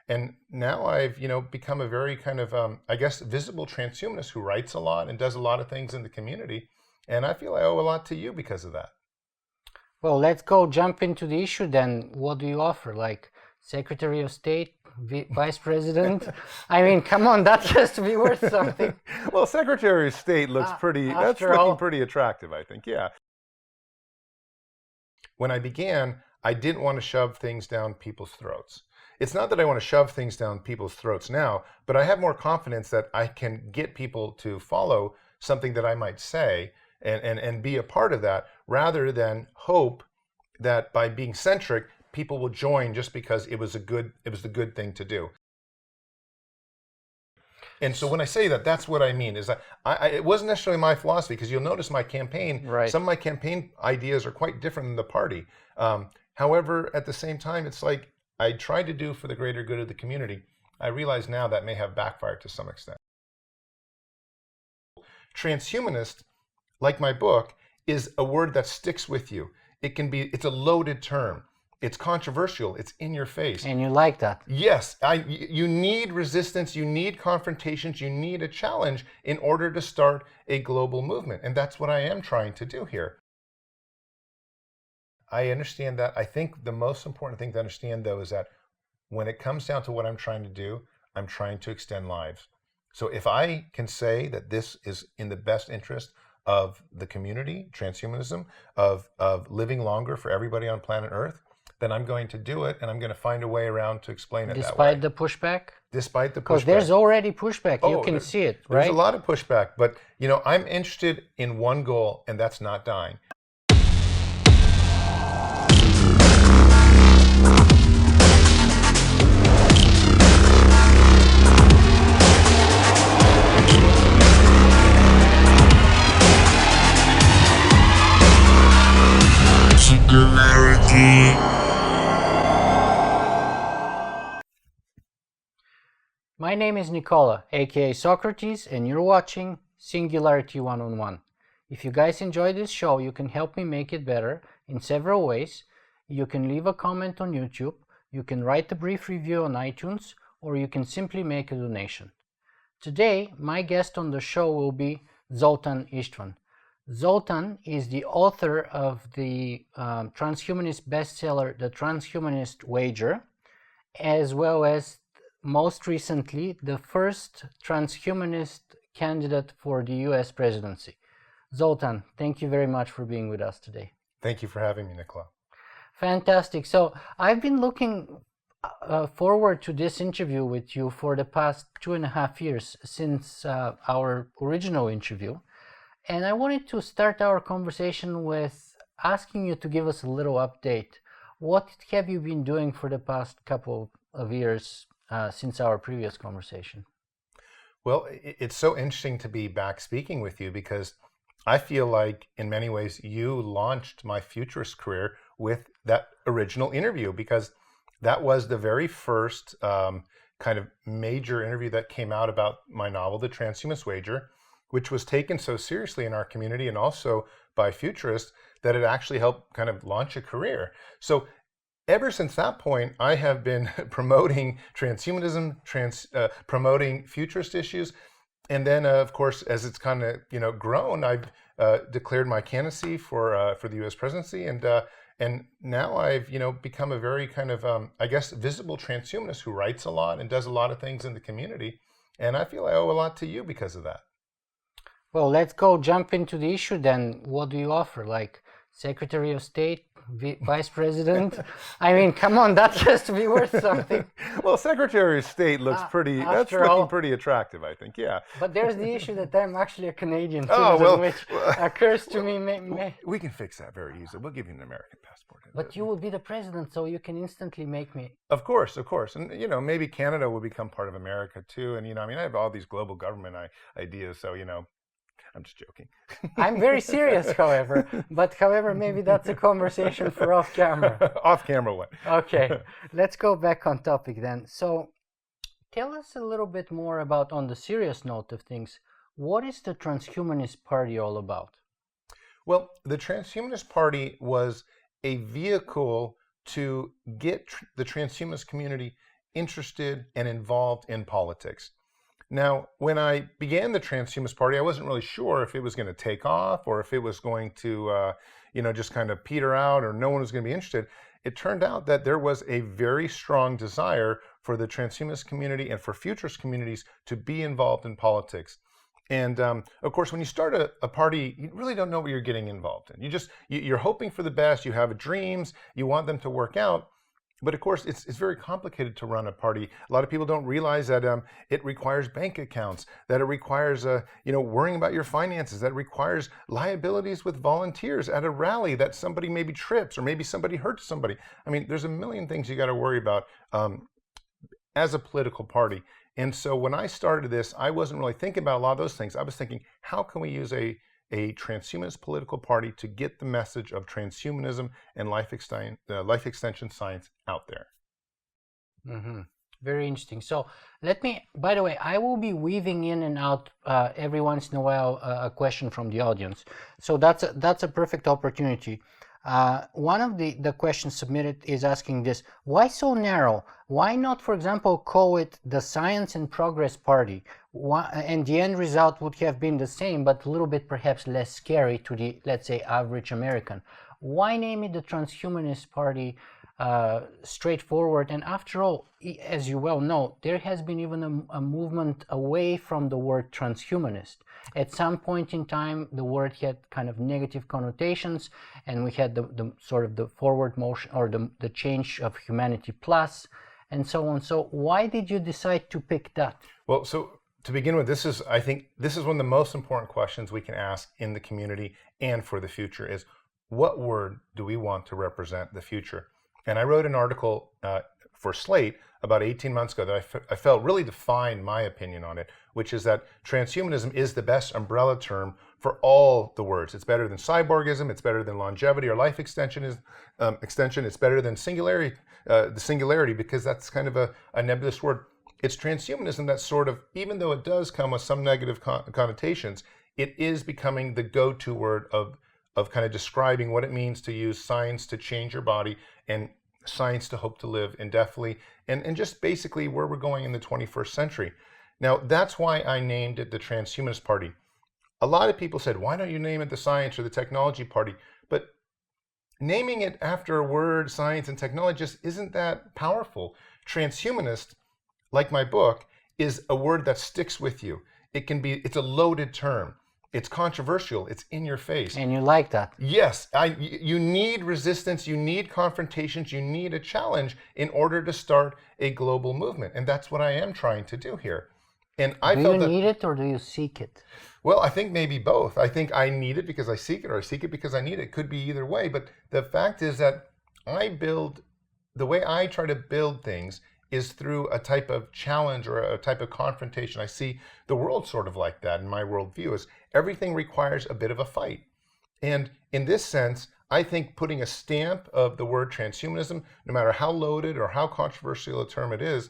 And now I've, become a very kind of, I guess, visible transhumanist who writes a lot and does a lot of things in the community. And I feel I owe a lot to you because of that. Well, let's go jump into the issue then. What do you offer? Like Secretary of State, Vice President? I mean, come on, that has to be worth something. Well, Secretary of State looks looking pretty attractive, I think, yeah. When I began, I didn't want to shove things down people's throats. It's not that I want to shove things down people's throats now, but I have more confidence that I can get people to follow something that I might say and be a part of that, rather than hope that by being centric, people will join just because it was the good thing to do. And so when I say that, that's what I mean, is that it wasn't necessarily my philosophy, because you'll notice my campaign, some of my campaign ideas are quite different than the party. However, at the same time, it's like I tried to do for the greater good of the community. I realize now that may have backfired to some extent. Transhumanist, like my book, is a word that sticks with you. It's a loaded term. It's controversial. It's in your face. And you like that? Yes. You need resistance. You need confrontations. You need a challenge in order to start a global movement. And that's what I am trying to do here. I understand that. I think the most important thing to understand, though, is that when it comes down to what I'm trying to do, I'm trying to extend lives. So if I can say that this is in the best interest of the community, transhumanism, of living longer for everybody on planet Earth, then I'm going to do it, and I'm going to find a way around to explain it that way. Despite the pushback? Despite the pushback. Because there's already pushback. You can see it, right? There's a lot of pushback, but I'm interested in one goal, and that's not dying. Singularity. My name is Nicola, aka Socrates, and you're watching Singularity One-on-One. If you guys enjoy this show, you can help me make it better in several ways. You can leave a comment on YouTube, you can write a brief review on iTunes, or you can simply make a donation. Today, my guest on the show will be Zoltan Istvan. Zoltan is the author of the transhumanist bestseller, The Transhumanist Wager, as well as most recently the first transhumanist candidate for the US presidency. Zoltan, thank you very much for being with us today. Thank you for having me, Nicola. Fantastic. So I've been looking forward to this interview with you for the past 2.5 years since our original interview. And I wanted to start our conversation with asking you to give us a little update. What have you been doing for the past couple of years since our previous conversation? Well, it's so interesting to be back speaking with you, because I feel like in many ways you launched my futurist career with that original interview, because that was the very first kind of major interview that came out about my novel, The Transhumanist Wager, which was taken so seriously in our community and also by futurists that it actually helped kind of launch a career. So ever since that point, I have been promoting transhumanism, promoting futurist issues. And then, of course, as it's kind of grown, I've declared my candidacy for the U.S. presidency, and now I've become a very kind of I guess visible transhumanist who writes a lot and does a lot of things in the community, and I feel I owe a lot to you because of that. Well, let's go jump into the issue then. What do you offer? Like Secretary of State, Vice President? I mean, come on, that has to be worth something. Well, Secretary of State looks looking pretty attractive, I think, yeah. But there's the issue that I'm actually a Canadian citizen, which occurs to me. We can fix that very easily. We'll give you an American passport. But you will be the president, so you can instantly make me. Of course. And, maybe Canada will become part of America too. And, I have all these global government ideas, so, I'm just joking. I'm very serious, however. But maybe that's a conversation for off camera. Off camera one. Okay, let's go back on topic then. So tell us a little bit more about, on the serious note of things, what is the Transhumanist Party all about? Well, the Transhumanist Party was a vehicle to get the transhumanist community interested, and involved in politics. Now, when I began the Transhumanist Party, I wasn't really sure if it was going to take off or if it was going to, just kind of peter out or no one was going to be interested. It turned out that there was a very strong desire for the transhumanist community and for futurist communities to be involved in politics. And of course, when you start a party, you really don't know what you're getting involved in. You're hoping for the best. You have dreams. You want them to work out. But of course, it's very complicated to run a party. A lot of people don't realize that it requires bank accounts, that it requires worrying about your finances, that it requires liabilities with volunteers at a rally, that somebody maybe trips or maybe somebody hurts somebody. I mean, there's a million things you got to worry about as a political party. And so when I started this, I wasn't really thinking about a lot of those things. I was thinking, how can we use a transhumanist political party to get the message of transhumanism and life extension science out there? Mm-hmm. Very interesting. So by the way, I will be weaving in and out every once in a while a question from the audience. So that's a perfect opportunity. One of the questions submitted is asking this: why so narrow? Why not, for example, call it the Science and Progress Party? And the end result would have been the same, but a little bit perhaps less scary to the, let's say, average American. Why name it the Transhumanist Party? Straightforward. And after all, as you well know, there has been even a movement away from the word transhumanist. At some point in time, the word had kind of negative connotations, and we had the sort of the forward motion or the change of humanity plus and so on. So why did you decide to pick that? Well, so to begin with, I think this is one of the most important questions we can ask in the community and for the future is, what word do we want to represent the future? And I wrote an article for Slate about 18 months ago that I felt really defined my opinion on it, which is that transhumanism is the best umbrella term for all the words. It's better than cyborgism, it's better than longevity or life extension, it's better than singularity, the singularity, because that's kind of a nebulous word. It's transhumanism that sort of, even though it does come with some negative connotations, it is becoming the go-to word of kind of describing what it means to use science to change your body and science to hope to live indefinitely, and just basically where we're going in the 21st century. Now, that's why I named it the Transhumanist Party. A lot of people said, why don't you name it the Science or the Technology Party? But naming it after a word, science and technology, just isn't that powerful. Transhumanist, like my book, is a word that sticks with you. It's a loaded term. It's controversial. It's in your face. And you like that? Yes. You need resistance. You need confrontations. You need a challenge in order to start a global movement. And that's what I am trying to do here. And do you need it or do you seek it? Well, I think maybe both. I think I need it because I seek it, or I seek it because I need it. It could be either way. But the fact is that the way I try to build things is through a type of challenge or a type of confrontation. I see the world sort of like that in my worldview, is everything requires a bit of a fight. And in this sense, I think putting a stamp of the word transhumanism, no matter how loaded or how controversial a term it is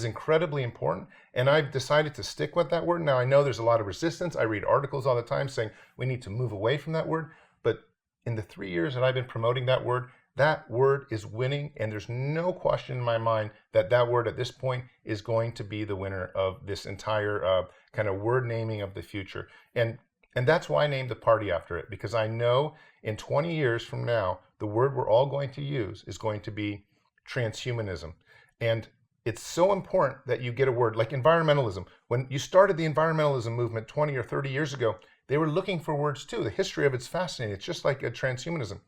incredibly important. And I've decided to stick with that word. Now, I know there's a lot of resistance. I read articles all the time saying we need to move away from that word. But in the 3 years that I've been promoting that word is winning, and there's no question in my mind that word at this point is going to be the winner of this entire kind of word naming of the future. And that's why I named the party after it, because I know in 20 years from now, the word we're all going to use is going to be transhumanism. And it's so important that you get a word like environmentalism. When you started the environmentalism movement 20 or 30 years ago, they were looking for words too. The history of it's fascinating. It's just like a transhumanism.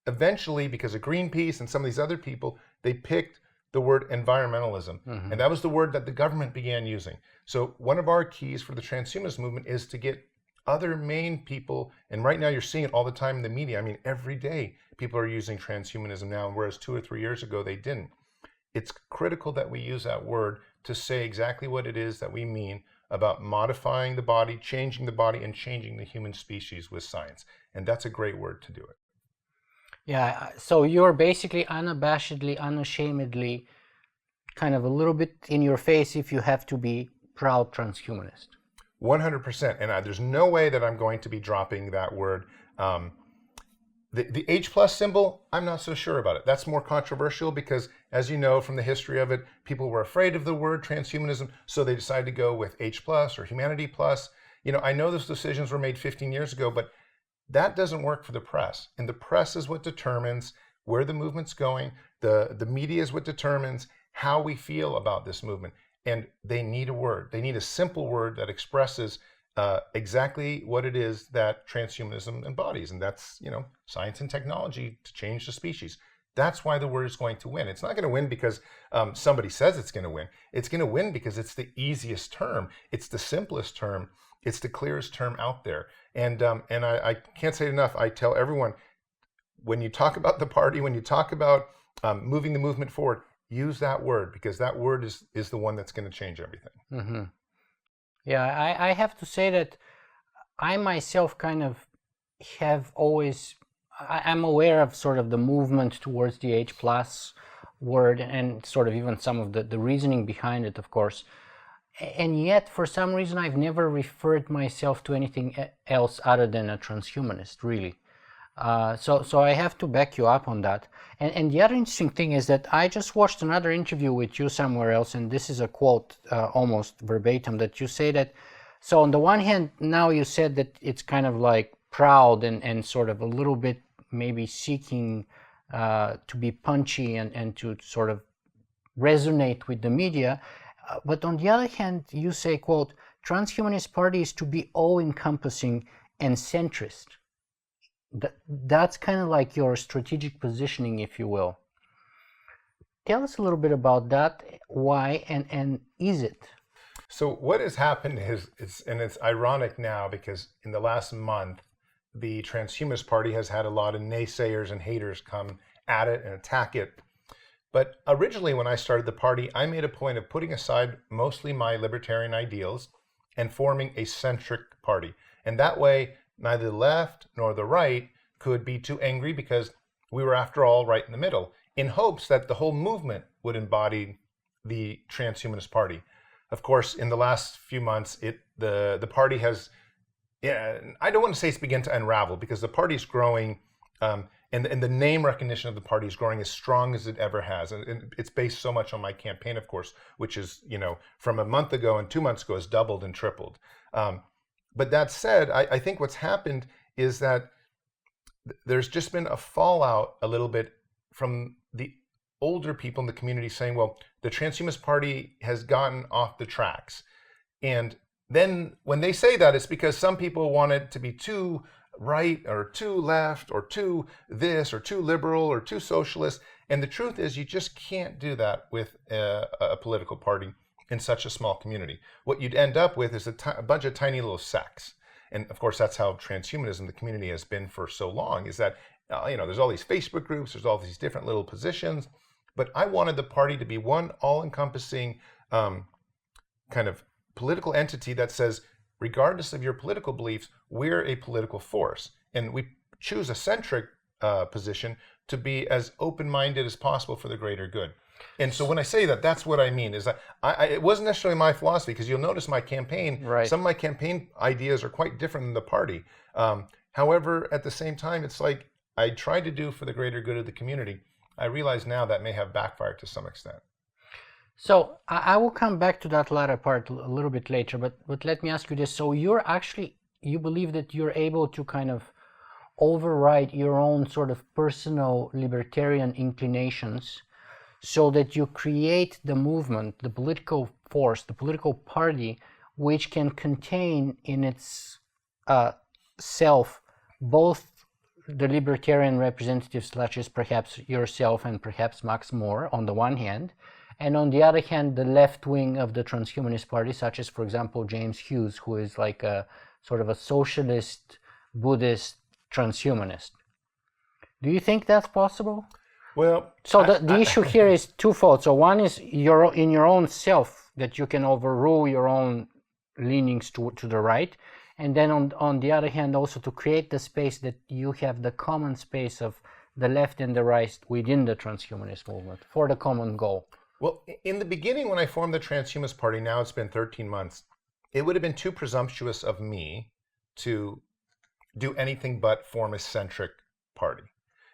Eventually, because of Greenpeace and some of these other people, they picked the word environmentalism. Mm-hmm. And that was the word that the government began using. So one of our keys for the transhumanist movement is to get other main people, and right now you're seeing it all the time in the media. I mean, every day people are using transhumanism now, whereas 2 or 3 years ago they didn't. It's critical that we use that word to say exactly what it is that we mean about modifying the body, changing the body, and changing the human species with science. And that's a great word to do it. Yeah, so you're basically unabashedly, unashamedly, kind of a little bit in your face if you have to be proud transhumanist. 100%. And there's no way that I'm going to be dropping that word. The H plus symbol, I'm not so sure about it. That's more controversial because, as you know from the history of it, people were afraid of the word transhumanism, so they decided to go with H plus or humanity plus. I know those decisions were made 15 years ago, but that doesn't work for the press. And the press is what determines where the movement's going. The media is what determines how we feel about this movement. And they need a word. They need a simple word that expresses exactly what it is that transhumanism embodies, and that's science and technology to change the species. That's why the word is going to win. It's not going to win because somebody says it's going to win. It's going to win because it's the easiest term. It's the simplest term. It's the clearest term out there. And I can't say it enough. I tell everyone, when you talk about the party, when you talk about moving the movement forward, use that word, because that word is the one that's going to change everything. Mm-hmm. Yeah, I have to say that I myself kind of have always, I'm aware of sort of the movement towards the H plus word and sort of even some of the reasoning behind it, of course. And yet, for some reason, I've never referred myself to anything else other than a transhumanist, really. So I have to back you up on that. And the other interesting thing is that I just watched another interview with you somewhere else, and this is a quote almost verbatim, that you say that, so on the one hand, now you said that it's kind of like proud and sort of a little bit maybe seeking to be punchy and to sort of resonate with the media. But on the other hand, you say, quote, Transhumanist Party is to be all-encompassing and centrist. That's kind of like your strategic positioning, if you will. Tell us a little bit about that. Why and is it? So what has happened is, it's ironic now, because in the last month, the Transhumanist Party has had a lot of naysayers and haters come at it and attack it. But originally, when I started the party, I made a point of putting aside mostly my libertarian ideals and forming a centric party. And that way, neither the left nor the right could be too angry, because we were, after all, right in the middle, in hopes that the whole movement would embody the Transhumanist Party. Of course, in the last few months, the party has, I don't want to say it's begun to unravel, because the party's growing, and the name recognition of the party is growing as strong as it ever has. And it's based so much on my campaign, of course, which is, from a month ago and 2 months ago has doubled and tripled. But that said, I think what's happened is that there's just been a fallout a little bit from the older people in the community saying, well, the Transhumanist Party has gotten off the tracks. And then when they say that, it's because some people want it to be too right or too left or too this or too liberal or too socialist. And the truth is, you just can't do that with a political party in such a small community. What you'd end up with is a bunch of tiny little sects. And of course, that's how transhumanism, the community, has been for so long, is that, there's all these Facebook groups, there's all these different little positions. But I wanted the party to be one all-encompassing kind of political entity that says, regardless of your political beliefs, we're a political force. And we choose a centric position to be as open-minded as possible for the greater good. And so when I say that, that's what I mean, is that it wasn't necessarily my philosophy, because you'll notice my campaign, right. Some of my campaign ideas are quite different than the party. However, at the same time, it's like I tried to do for the greater good of the community. I realize now that may have backfired to some extent. So I will come back to that latter part a little bit later, but let me ask you this. So you believe that you're able to kind of override your own sort of personal libertarian inclinations, so that you create the movement, the political force, the political party, which can contain in its self both the libertarian representatives, such as perhaps yourself and perhaps Max Moore on the one hand, and on the other hand, the left wing of the Transhumanist Party, such as, for example, James Hughes, who is like a sort of a socialist, Buddhist transhumanist. Do you think that's possible? Well, so the issue here is twofold. So one is in your own self, that you can overrule your own leanings to the right, and then on the other hand, also to create the space that you have the common space of the left and the right within the transhumanist movement for the common goal. Well, in the beginning, when I formed the Transhumanist Party, now it's been 13 months, it would have been too presumptuous of me to do anything but form a centric Party.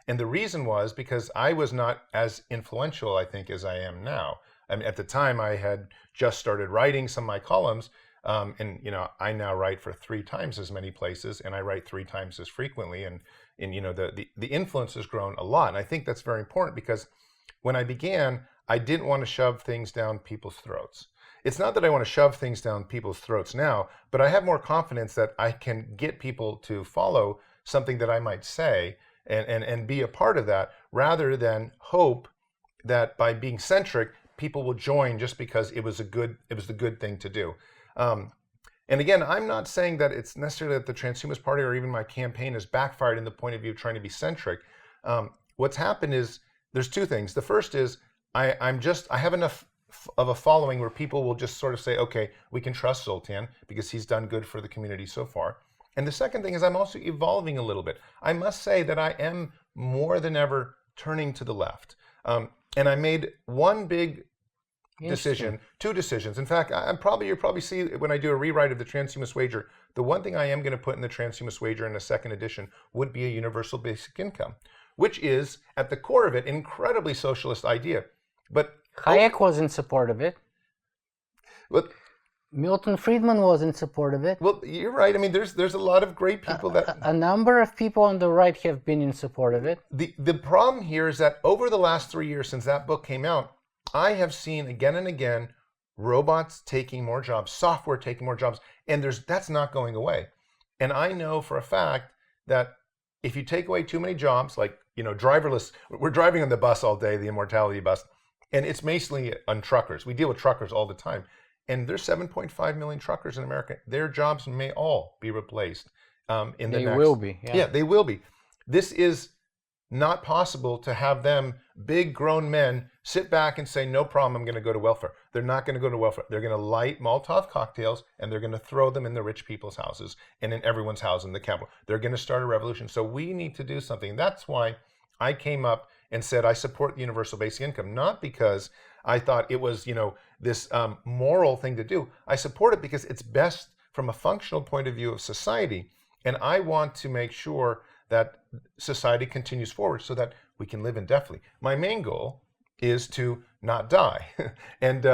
And the reason was because I was not as influential, I think, as I am now. I mean, at the time, I had just started writing some of my columns, and I now write for 3 times as many places, and I write 3 times as frequently, and the influence has grown a lot. And I think that's very important because when I began, I didn't want to shove things down people's throats. It's not that I want to shove things down people's throats now, but I have more confidence that I can get people to follow something that I might say and be a part of that, rather than hope that by being centric, people will join just because it was the good thing to do. And again, I'm not saying that it's necessarily that the Transhumanist Party or even my campaign has backfired in the point of view of trying to be centric. What's happened is there's 2 things. The first is I have enough of a following where people will just sort of say, okay, we can trust Zoltan because he's done good for the community so far. And the second thing is I'm also evolving a little bit. I must say that I am more than ever turning to the left. And I made one big decision, 2 decisions. In fact, you'll probably see when I do a rewrite of the Transhumanist Wager, the one thing I am going to put in the Transhumanist Wager in a second edition would be a universal basic income, which is at the core of it an incredibly socialist idea. But Hayek was in support of it. But Milton Friedman was in support of it. Well, you're right. I mean, there's a lot of great people that... A number of people on the right have been in support of it. The problem here is that over the last 3 years since that book came out, I have seen again and again robots taking more jobs, software taking more jobs, and that's not going away. And I know for a fact that if you take away too many jobs, like, driverless, we're driving on the bus all day, the Immortality Bus, and it's mainly on truckers. We deal with truckers all the time. And there's 7.5 million truckers in America. Their jobs may all be replaced in the next... They will be, yeah. Yeah, they will be. This is not possible to have them, big grown men, sit back and say, no problem, I'm going to go to welfare. They're not going to go to welfare. They're going to light Molotov cocktails and they're going to throw them in the rich people's houses and in everyone's house in the capital. They're going to start a revolution. So we need to do something. That's why I came up and said I support the universal basic income, not because I thought it was, this moral thing to do. I support it because it's best from a functional point of view of society. And I want to make sure that society continues forward so that we can live indefinitely. My main goal is to not die. And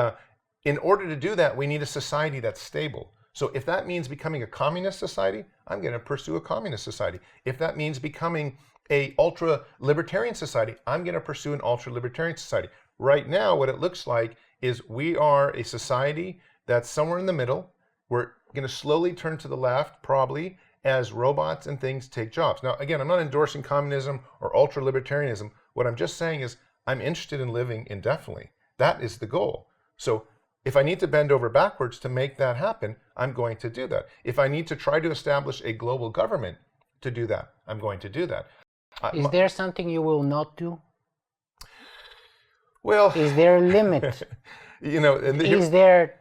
in order to do that, we need a society that's stable. So if that means becoming a communist society, I'm going to pursue a communist society. If that means becoming a ultra-libertarian society, I'm going to pursue an ultra-libertarian society. Right now, what it looks like is we are a society that's somewhere in the middle. We're going to slowly turn to the left, probably, as robots and things take jobs. Now, again, I'm not endorsing communism or ultra-libertarianism. What I'm just saying is I'm interested in living indefinitely. That is the goal. So if I need to bend over backwards to make that happen, I'm going to do that. If I need to try to establish a global government to do that, I'm going to do that. Is there something you will not do? Well, is there a limit? Is there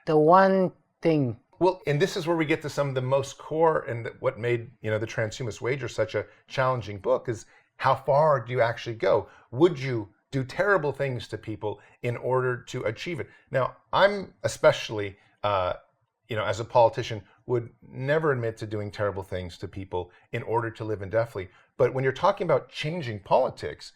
the one thing? Well, and this is where we get to some of the most core and what made, the Transhumanist Wager such a challenging book is how far do you actually go? Would you do terrible things to people in order to achieve it? Now, I'm especially, as a politician, would never admit to doing terrible things to people in order to live indefinitely. But when you're talking about changing politics,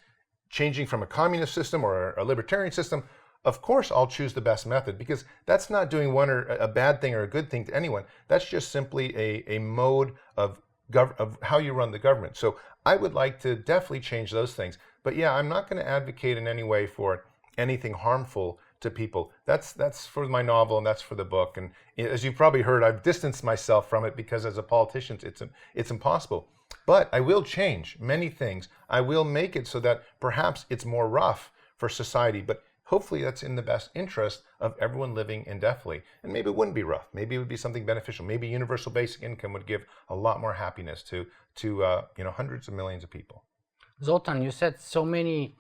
changing from a communist system or a libertarian system, of course I'll choose the best method, because that's not doing one or a bad thing or a good thing to anyone. That's just simply a mode of how you run the government. So I would like to definitely change those things. But yeah, I'm not going to advocate in any way for anything harmful to people. That's for my novel and that's for the book. And as you've probably heard, I've distanced myself from it because as a politician, it's impossible. But I will change many things. I will make it so that perhaps it's more rough for society, but hopefully that's in the best interest of everyone living indefinitely. And maybe it wouldn't be rough. Maybe it would be something beneficial. Maybe universal basic income would give a lot more happiness to hundreds of millions of people. Zoltan, you said so many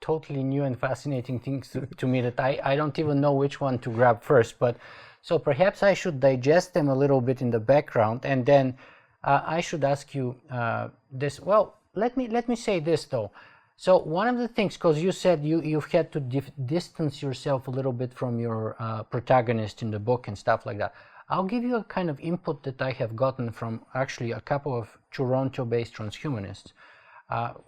totally new and fascinating things to me that I don't even know which one to grab first. But so perhaps I should digest them a little bit in the background, and then I should ask you this. Well, let me say this though. So one of the things, because you said you've had to distance yourself a little bit from your protagonist in the book and stuff like that. I'll give you a kind of input that I have gotten from actually a couple of Toronto-based transhumanists.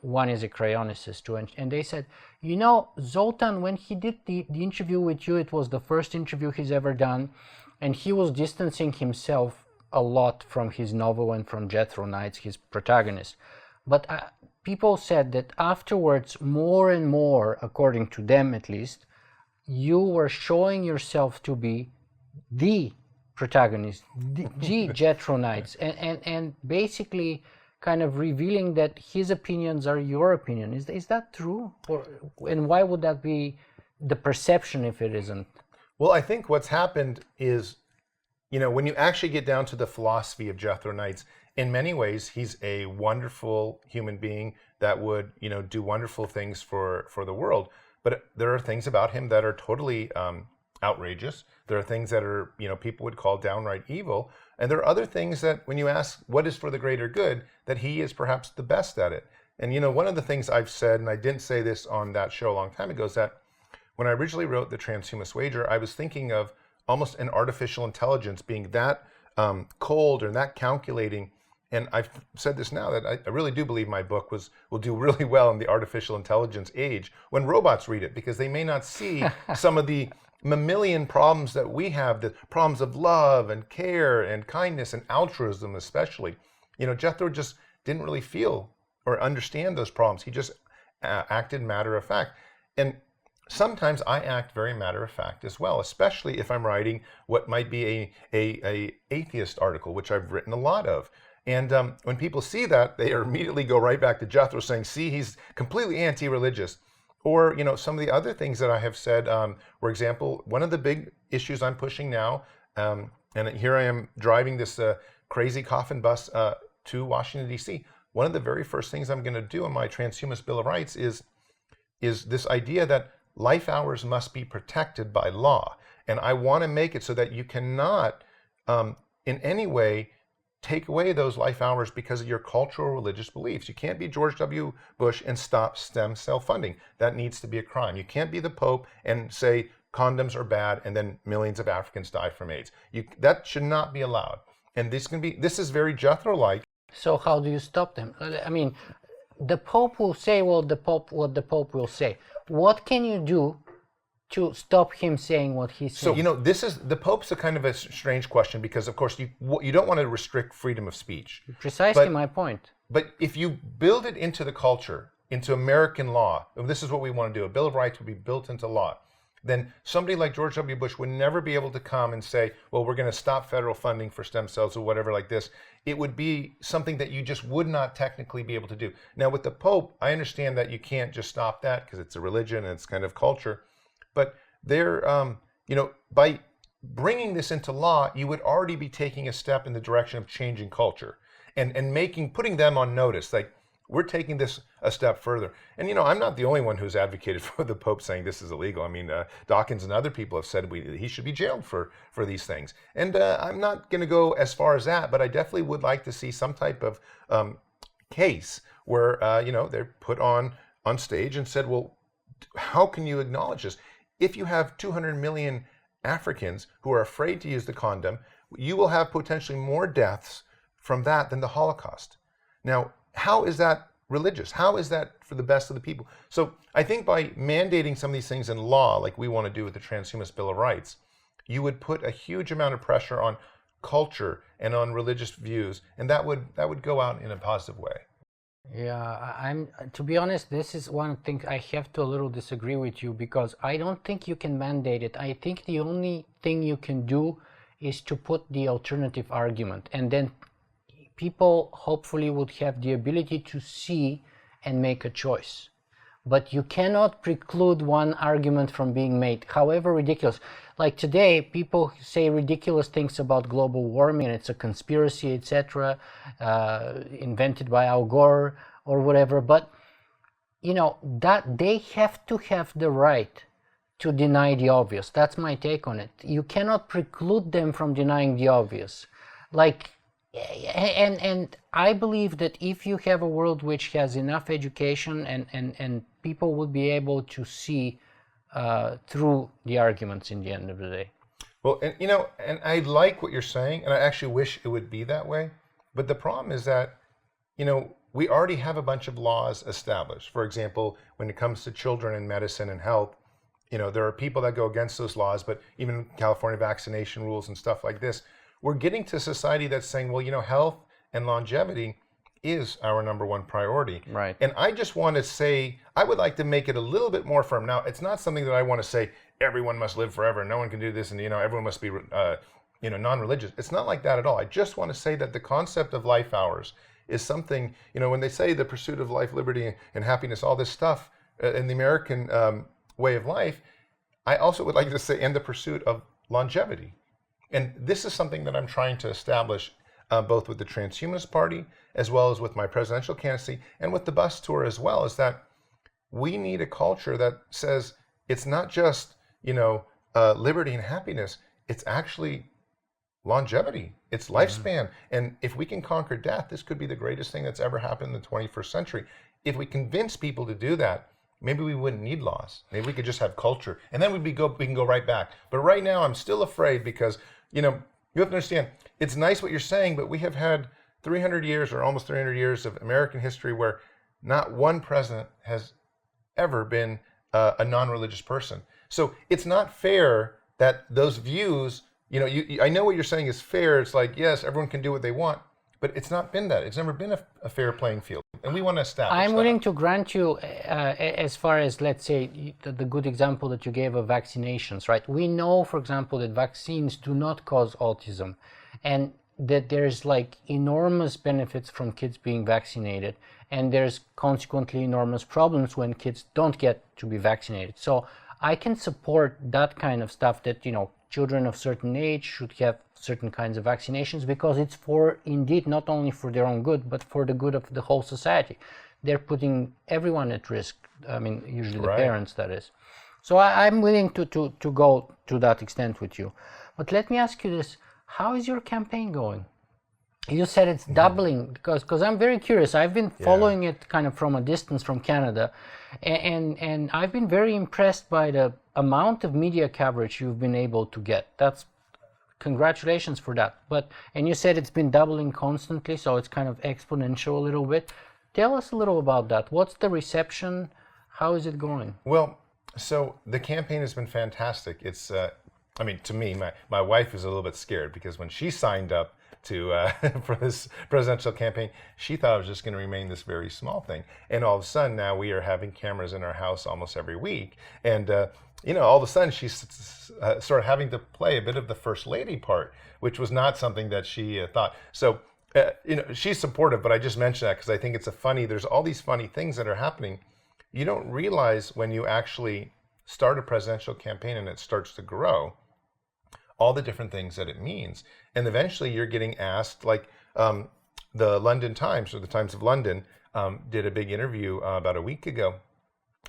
One is a cryonicist too, and they said, you know, Zoltan, when he did the interview with you, it was the first interview he's ever done, and he was distancing himself a lot from his novel and from Jethro Knights, his protagonist. But people said that afterwards, more and more, according to them at least, you were showing yourself to be the protagonist, the Jethro Knights, and basically kind of revealing that his opinions are your opinion. Is that true? And why would that be the perception if it isn't? Well, I think what's happened is, when you actually get down to the philosophy of Jethro Knights, in many ways, he's a wonderful human being that would, do wonderful things for the world. But there are things about him that are totally outrageous. There are things that are, people would call downright evil. And there are other things that when you ask what is for the greater good, that he is perhaps the best at it. And, one of the things I've said, and I didn't say this on that show a long time ago, is that when I originally wrote the Transhumanist Wager, I was thinking of almost an artificial intelligence being that cold or that calculating. And I've said this now, that I really do believe my book will do really well in the artificial intelligence age when robots read it, because they may not see some of the mammalian problems that we have, the problems of love and care and kindness and altruism especially. Jethro just didn't really feel or understand those problems. He just acted matter of fact. And sometimes I act very matter of fact as well, especially if I'm writing what might be a atheist article, which I've written a lot of. And when people see that, they immediately go right back to Jethro saying, see, he's completely anti-religious. Or, some of the other things that I have said, for example, one of the big issues I'm pushing now, and here I am driving this crazy coffin bus to Washington, D.C. One of the very first things I'm going to do in my Transhumanist Bill of Rights is this idea that life hours must be protected by law. And I want to make it so that you cannot in any way take away those life hours because of your cultural or religious beliefs. You can't be George W. Bush and stop stem cell funding. That needs to be a crime. You can't be the Pope and say condoms are bad and then millions of Africans die from AIDS. That should not be allowed. And this is very Jethro-like. So how do you stop them? I mean, the Pope will say what the Pope will say. What can you do to stop him saying what he's saying? So, the Pope's a kind of a strange question, because, of course, you don't want to restrict freedom of speech. Precisely my point. But if you build it into the culture, into American law, and this is what we want to do, a Bill of Rights would be built into law, then somebody like George W. Bush would never be able to come and say, well, we're going to stop federal funding for stem cells or whatever like this. It would be something that you just would not technically be able to do. Now, with the Pope, I understand that you can't just stop that because it's a religion and it's kind of culture. But they're, by bringing this into law, you would already be taking a step in the direction of changing culture and putting them on notice. Like, we're taking this a step further. And, I'm not the only one who's advocated for the Pope saying this is illegal. I mean, Dawkins and other people have said he should be jailed for these things. And I'm not going to go as far as that, but I definitely would like to see some type of case where, they're put on stage and said, well, how can you acknowledge this? If you have 200 million Africans who are afraid to use the condom, you will have potentially more deaths from that than the Holocaust. Now, how is that religious? How is that for the best of the people? So I think by mandating some of these things in law, like we want to do with the Transhumanist Bill of Rights, you would put a huge amount of pressure on culture and on religious views, and that would go out in a positive way. Yeah, to be honest, this is one thing I have to a little disagree with you, because I don't think you can mandate it. I think the only thing you can do is to put the alternative argument, and then people hopefully would have the ability to see and make a choice. But you cannot preclude one argument from being made, however ridiculous. Like today, people say ridiculous things about global warming, and it's a conspiracy, etc., invented by Al Gore or whatever. But, that they have to have the right to deny the obvious. That's my take on it. You cannot preclude them from denying the obvious. And I believe that if you have a world which has enough education and people would be able to see through the arguments in the end of the day. Well, and I like what you're saying, and I actually wish it would be that way. But the problem is that, we already have a bunch of laws established. For example, when it comes to children and medicine and health, there are people that go against those laws, but even California vaccination rules and stuff like this, we're getting to society that's saying, well, health and longevity is our number one priority. Right. And I just want to say, I would like to make it a little bit more firm. Now, it's not something that I want to say, everyone must live forever, no one can do this, and, everyone must be, non-religious. It's not like that at all. I just want to say that the concept of life hours is something, when they say the pursuit of life, liberty, and happiness, all this stuff in the American way of life, I also would like to say, and the pursuit of longevity. And this is something that I'm trying to establish both with the Transhumanist Party, as well as with my presidential candidacy, and with the bus tour as well, is that we need a culture that says it's not just, liberty and happiness, it's actually longevity, it's lifespan. And if we can conquer death, this could be the greatest thing that's ever happened in the 21st century. If we convince people to do that, maybe we wouldn't need laws. Maybe we could just have culture, and then we can go right back. But right now, I'm still afraid because, you have to understand, it's nice what you're saying, but we have had 300 years or almost 300 years of American history where not one president has ever been a non-religious person. So it's not fair that those views, I know what you're saying is fair. It's like, yes, everyone can do what they want, but it's not been that. It's never been a fair playing field. And we want to establish I'm that. willing to grant you, as far as, let's say, the good example that you gave of vaccinations, right? We know, for example, that vaccines do not cause autism, and that there's enormous benefits from kids being vaccinated, and there's consequently enormous problems when kids don't get to be vaccinated. So I can support that kind of stuff, that, children of certain age should have certain kinds of vaccinations, because it's indeed not only for their own good, but for the good of the whole society. They're putting everyone at risk. I mean, usually the parents, that is. So I'm willing to go to that extent with you. But let me ask you this: how is your campaign going? You said it's doubling, because I'm very curious. I've been following it kind of from a distance from Canada, and I've been very impressed by the amount of media coverage you've been able to get. That's congratulations for that. And you said it's been doubling constantly, so it's kind of exponential a little bit. Tell us a little about that. What's the reception? How is it going? Well, so the campaign has been fantastic. It's, to me, my wife is a little bit scared, because when she signed up for this presidential campaign, she thought it was just going to remain this very small thing. And all of a sudden, now we are having cameras in our house almost every week. And, all of a sudden, she's sort of having to play a bit of the first lady part, which was not something that she thought. So, she's supportive, but I just mentioned that because I think there's all these funny things that are happening. You don't realize when you actually start a presidential campaign and it starts to grow, all the different things that it means. And eventually you're getting asked, the London Times, or the Times of London, did a big interview about a week ago,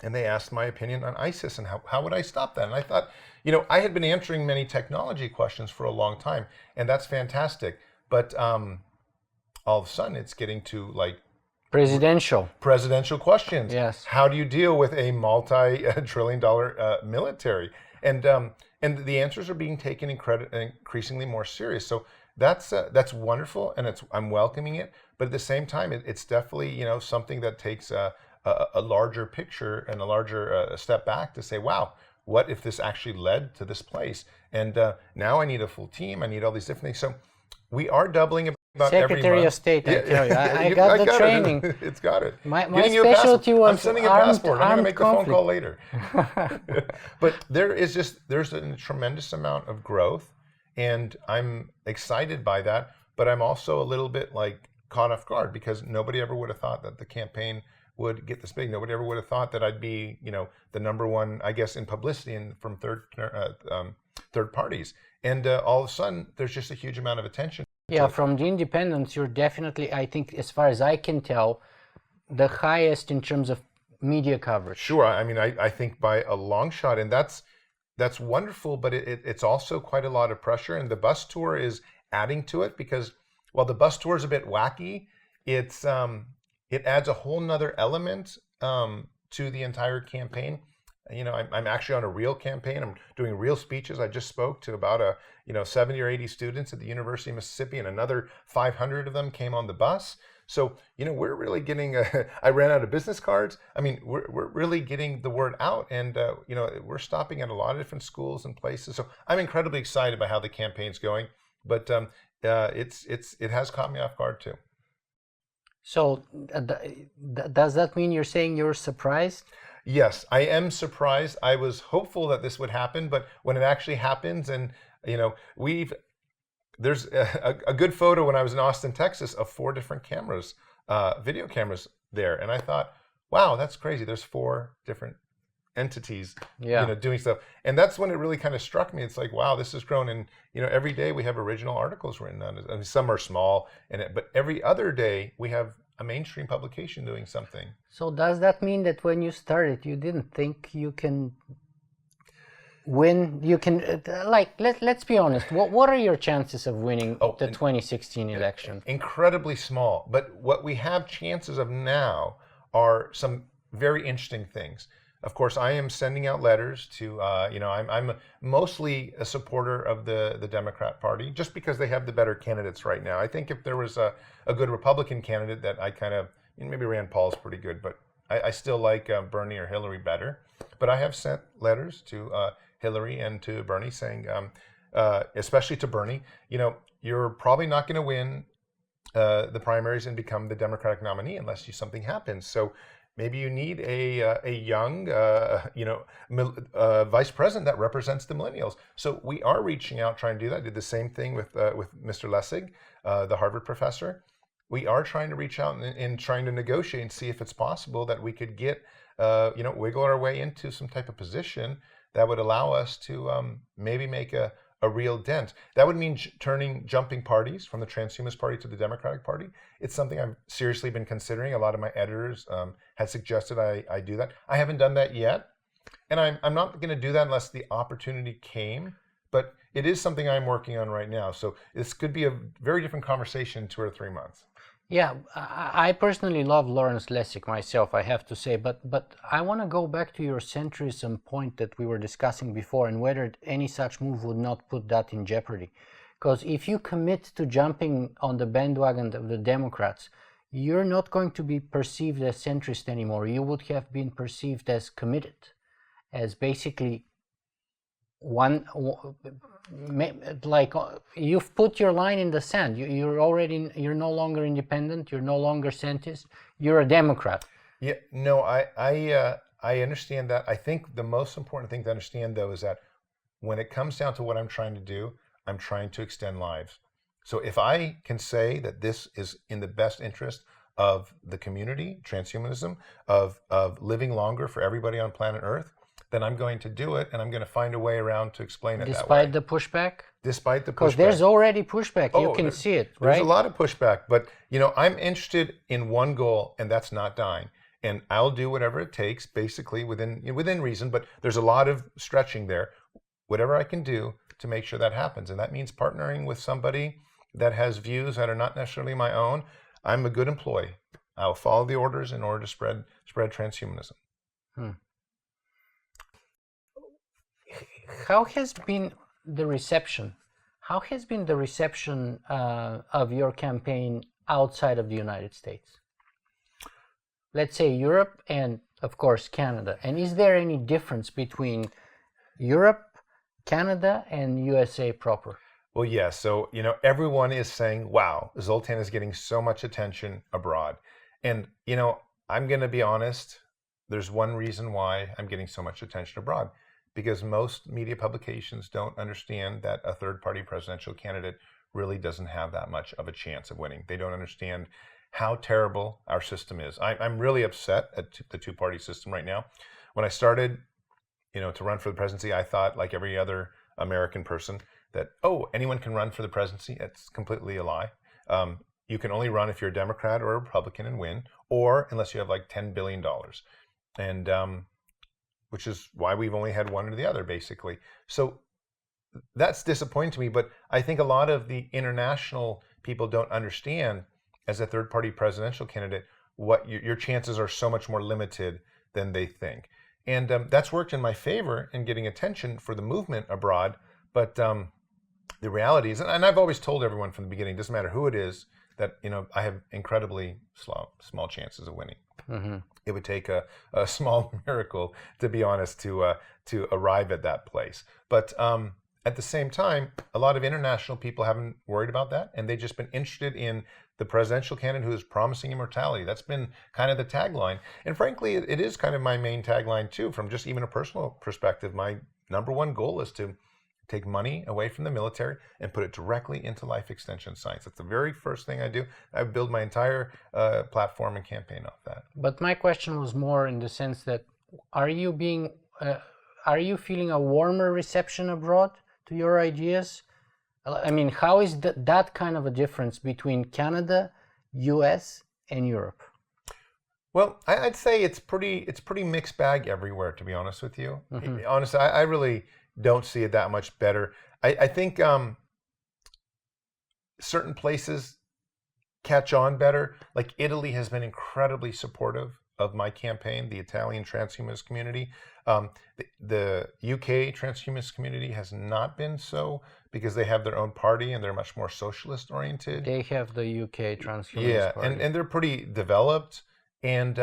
and they asked my opinion on ISIS and how would I stop that? And I thought, I had been answering many technology questions for a long time, and that's fantastic. But all of a sudden it's getting to presidential questions. Yes. How do you deal with a multi-trillion-dollar military? And the answers are being taken increasingly more serious. So that's wonderful, and I'm welcoming it. But at the same time, it's definitely something that takes a larger picture and a larger step back to say, wow, what if this actually led to this place? And now I need a full team. I need all these different things. So we are doubling about Secretary every month. of State, I tell you. I got the training. It's got it. My specialty was I'm sending a passport. I'm going to make the phone call later. But there's a tremendous amount of growth, and I'm excited by that. But I'm also a little bit caught off guard, because nobody ever would have thought that the campaign would get this big. Nobody ever would have thought that I'd be, the number one, I guess, in publicity and from third parties. And all of a sudden, there's just a huge amount of attention. Yeah, from the independents, you're definitely, I think, as far as I can tell, the highest in terms of media coverage. Sure. I think by a long shot, and that's wonderful, but it's also quite a lot of pressure. And the bus tour is adding to it, because while the bus tour is a bit wacky, it adds a whole nother element to the entire campaign. I'm actually on a real campaign. I'm doing real speeches. I just spoke to about 70 or 80 students at the University of Mississippi, and another 500 of them came on the bus. So, we're really getting, I ran out of business cards. I mean, we're really getting the word out, and, we're stopping at a lot of different schools and places. So I'm incredibly excited about how the campaign's going, but it has caught me off guard too. So does that mean you're saying you're surprised? Yes, I am surprised. I was hopeful that this would happen, but when it actually happens, and there's a good photo when I was in Austin, Texas, of 4 different cameras, video cameras there, and I thought, wow, that's crazy. There's 4 different entities, doing stuff, and that's when it really kind of struck me. It's like, wow, this has grown, and every day we have original articles written on it. I mean, some are small, but every other day we have a mainstream publication doing something. So does that mean that when you started, you didn't think you can win? You can, let's be honest. What are your chances of winning the 2016 election? Incredibly small. But what we have chances of now are some very interesting things. Of course, I am sending out letters to, I'm mostly a supporter of the Democrat Party, just because they have the better candidates right now. I think if there was a good Republican candidate that I kind of, maybe Rand Paul's pretty good, but I still like Bernie or Hillary better. But I have sent letters to Hillary and to Bernie saying, especially to Bernie, you're probably not going to win the primaries and become the Democratic nominee unless something happens. So maybe you need a young, vice president that represents the millennials. So we are reaching out, trying to do that. I did the same thing with Mr. Lessig, the Harvard professor. We are trying to reach out and trying to negotiate and see if it's possible that we could get, wiggle our way into some type of position that would allow us to maybe make a real dent. That would mean jumping parties from the Transhumanist Party to the Democratic Party. It's something I've seriously been considering. A lot of my editors had suggested I do that. I haven't done that yet, and I'm not going to do that unless the opportunity came, but it is something I'm working on right now. So this could be a very different conversation in 2 or 3 months. Yeah, I personally love Lawrence Lessig myself, I have to say, but I want to go back to your centrism point that we were discussing before, and whether any such move would not put that in jeopardy. Because if you commit to jumping on the bandwagon of the Democrats, you're not going to be perceived as centrist anymore. You would have been perceived as committed, as basically you've put your line in the sand. You're no longer independent. You're no longer centrist. You're a Democrat. Yeah, no, I understand that. I think the most important thing to understand, though, is that when it comes down to what I'm trying to do, I'm trying to extend lives. So if I can say that this is in the best interest of the community, transhumanism, of living longer for everybody on planet Earth, then I'm going to do it, and I'm going to find a way around to explain it that way. Despite the pushback? Despite the pushback. Because there's already pushback. You can see it, right? There's a lot of pushback, but I'm interested in one goal, and that's not dying. And I'll do whatever it takes, basically within reason, but there's a lot of stretching there. Whatever I can do to make sure that happens, and that means partnering with somebody that has views that are not necessarily my own. I'm a good employee. I'll follow the orders in order to spread transhumanism. How has been the reception? How has been the reception of your campaign outside of the United States? Let's say Europe and, of course, Canada. And is there any difference between Europe, Canada, and USA proper? Well, yes. Yeah, so, everyone is saying, wow, Zoltan is getting so much attention abroad. And, I'm going to be honest, there's one reason why I'm getting so much attention abroad. Because most media publications don't understand that a third-party presidential candidate really doesn't have that much of a chance of winning. They don't understand how terrible our system is. I'm really upset at the two-party system right now. When I started, to run for the presidency, I thought, like every other American person, that, anyone can run for the presidency. It's completely a lie. You can only run if you're a Democrat or a Republican and win, or unless you have like $10 billion. And which is why we've only had one or the other, basically. So that's disappointing to me, but I think a lot of the international people don't understand, as a third-party presidential candidate, what your chances are so much more limited than they think. And that's worked in my favor in getting attention for the movement abroad, but the reality is, and I've always told everyone from the beginning, doesn't matter who it is that I have incredibly small chances of winning. Mm-hmm. It would take a small miracle, to be honest, to arrive at that place. But at the same time, a lot of international people haven't worried about that, and they've just been interested in the presidential candidate who is promising immortality. That's been kind of the tagline. And frankly, it is kind of my main tagline too, from just even a personal perspective. My number one goal is to take money away from the military and put it directly into life extension science. That's the very first thing I do. I build my entire platform and campaign off that. But my question was more in the sense that, are you feeling a warmer reception abroad to your ideas? I mean, how is that kind of a difference between Canada, US, and Europe? Well, I'd say it's pretty mixed bag everywhere, to be honest with you. Mm-hmm. Honestly, I really don't see it that much better. I think certain places catch on better. Like Italy has been incredibly supportive of my campaign, the Italian transhumanist community. The UK transhumanist community has not been so, because they have their own party and they're much more socialist oriented. They have the UK Transhumanist Party. and they're pretty developed. And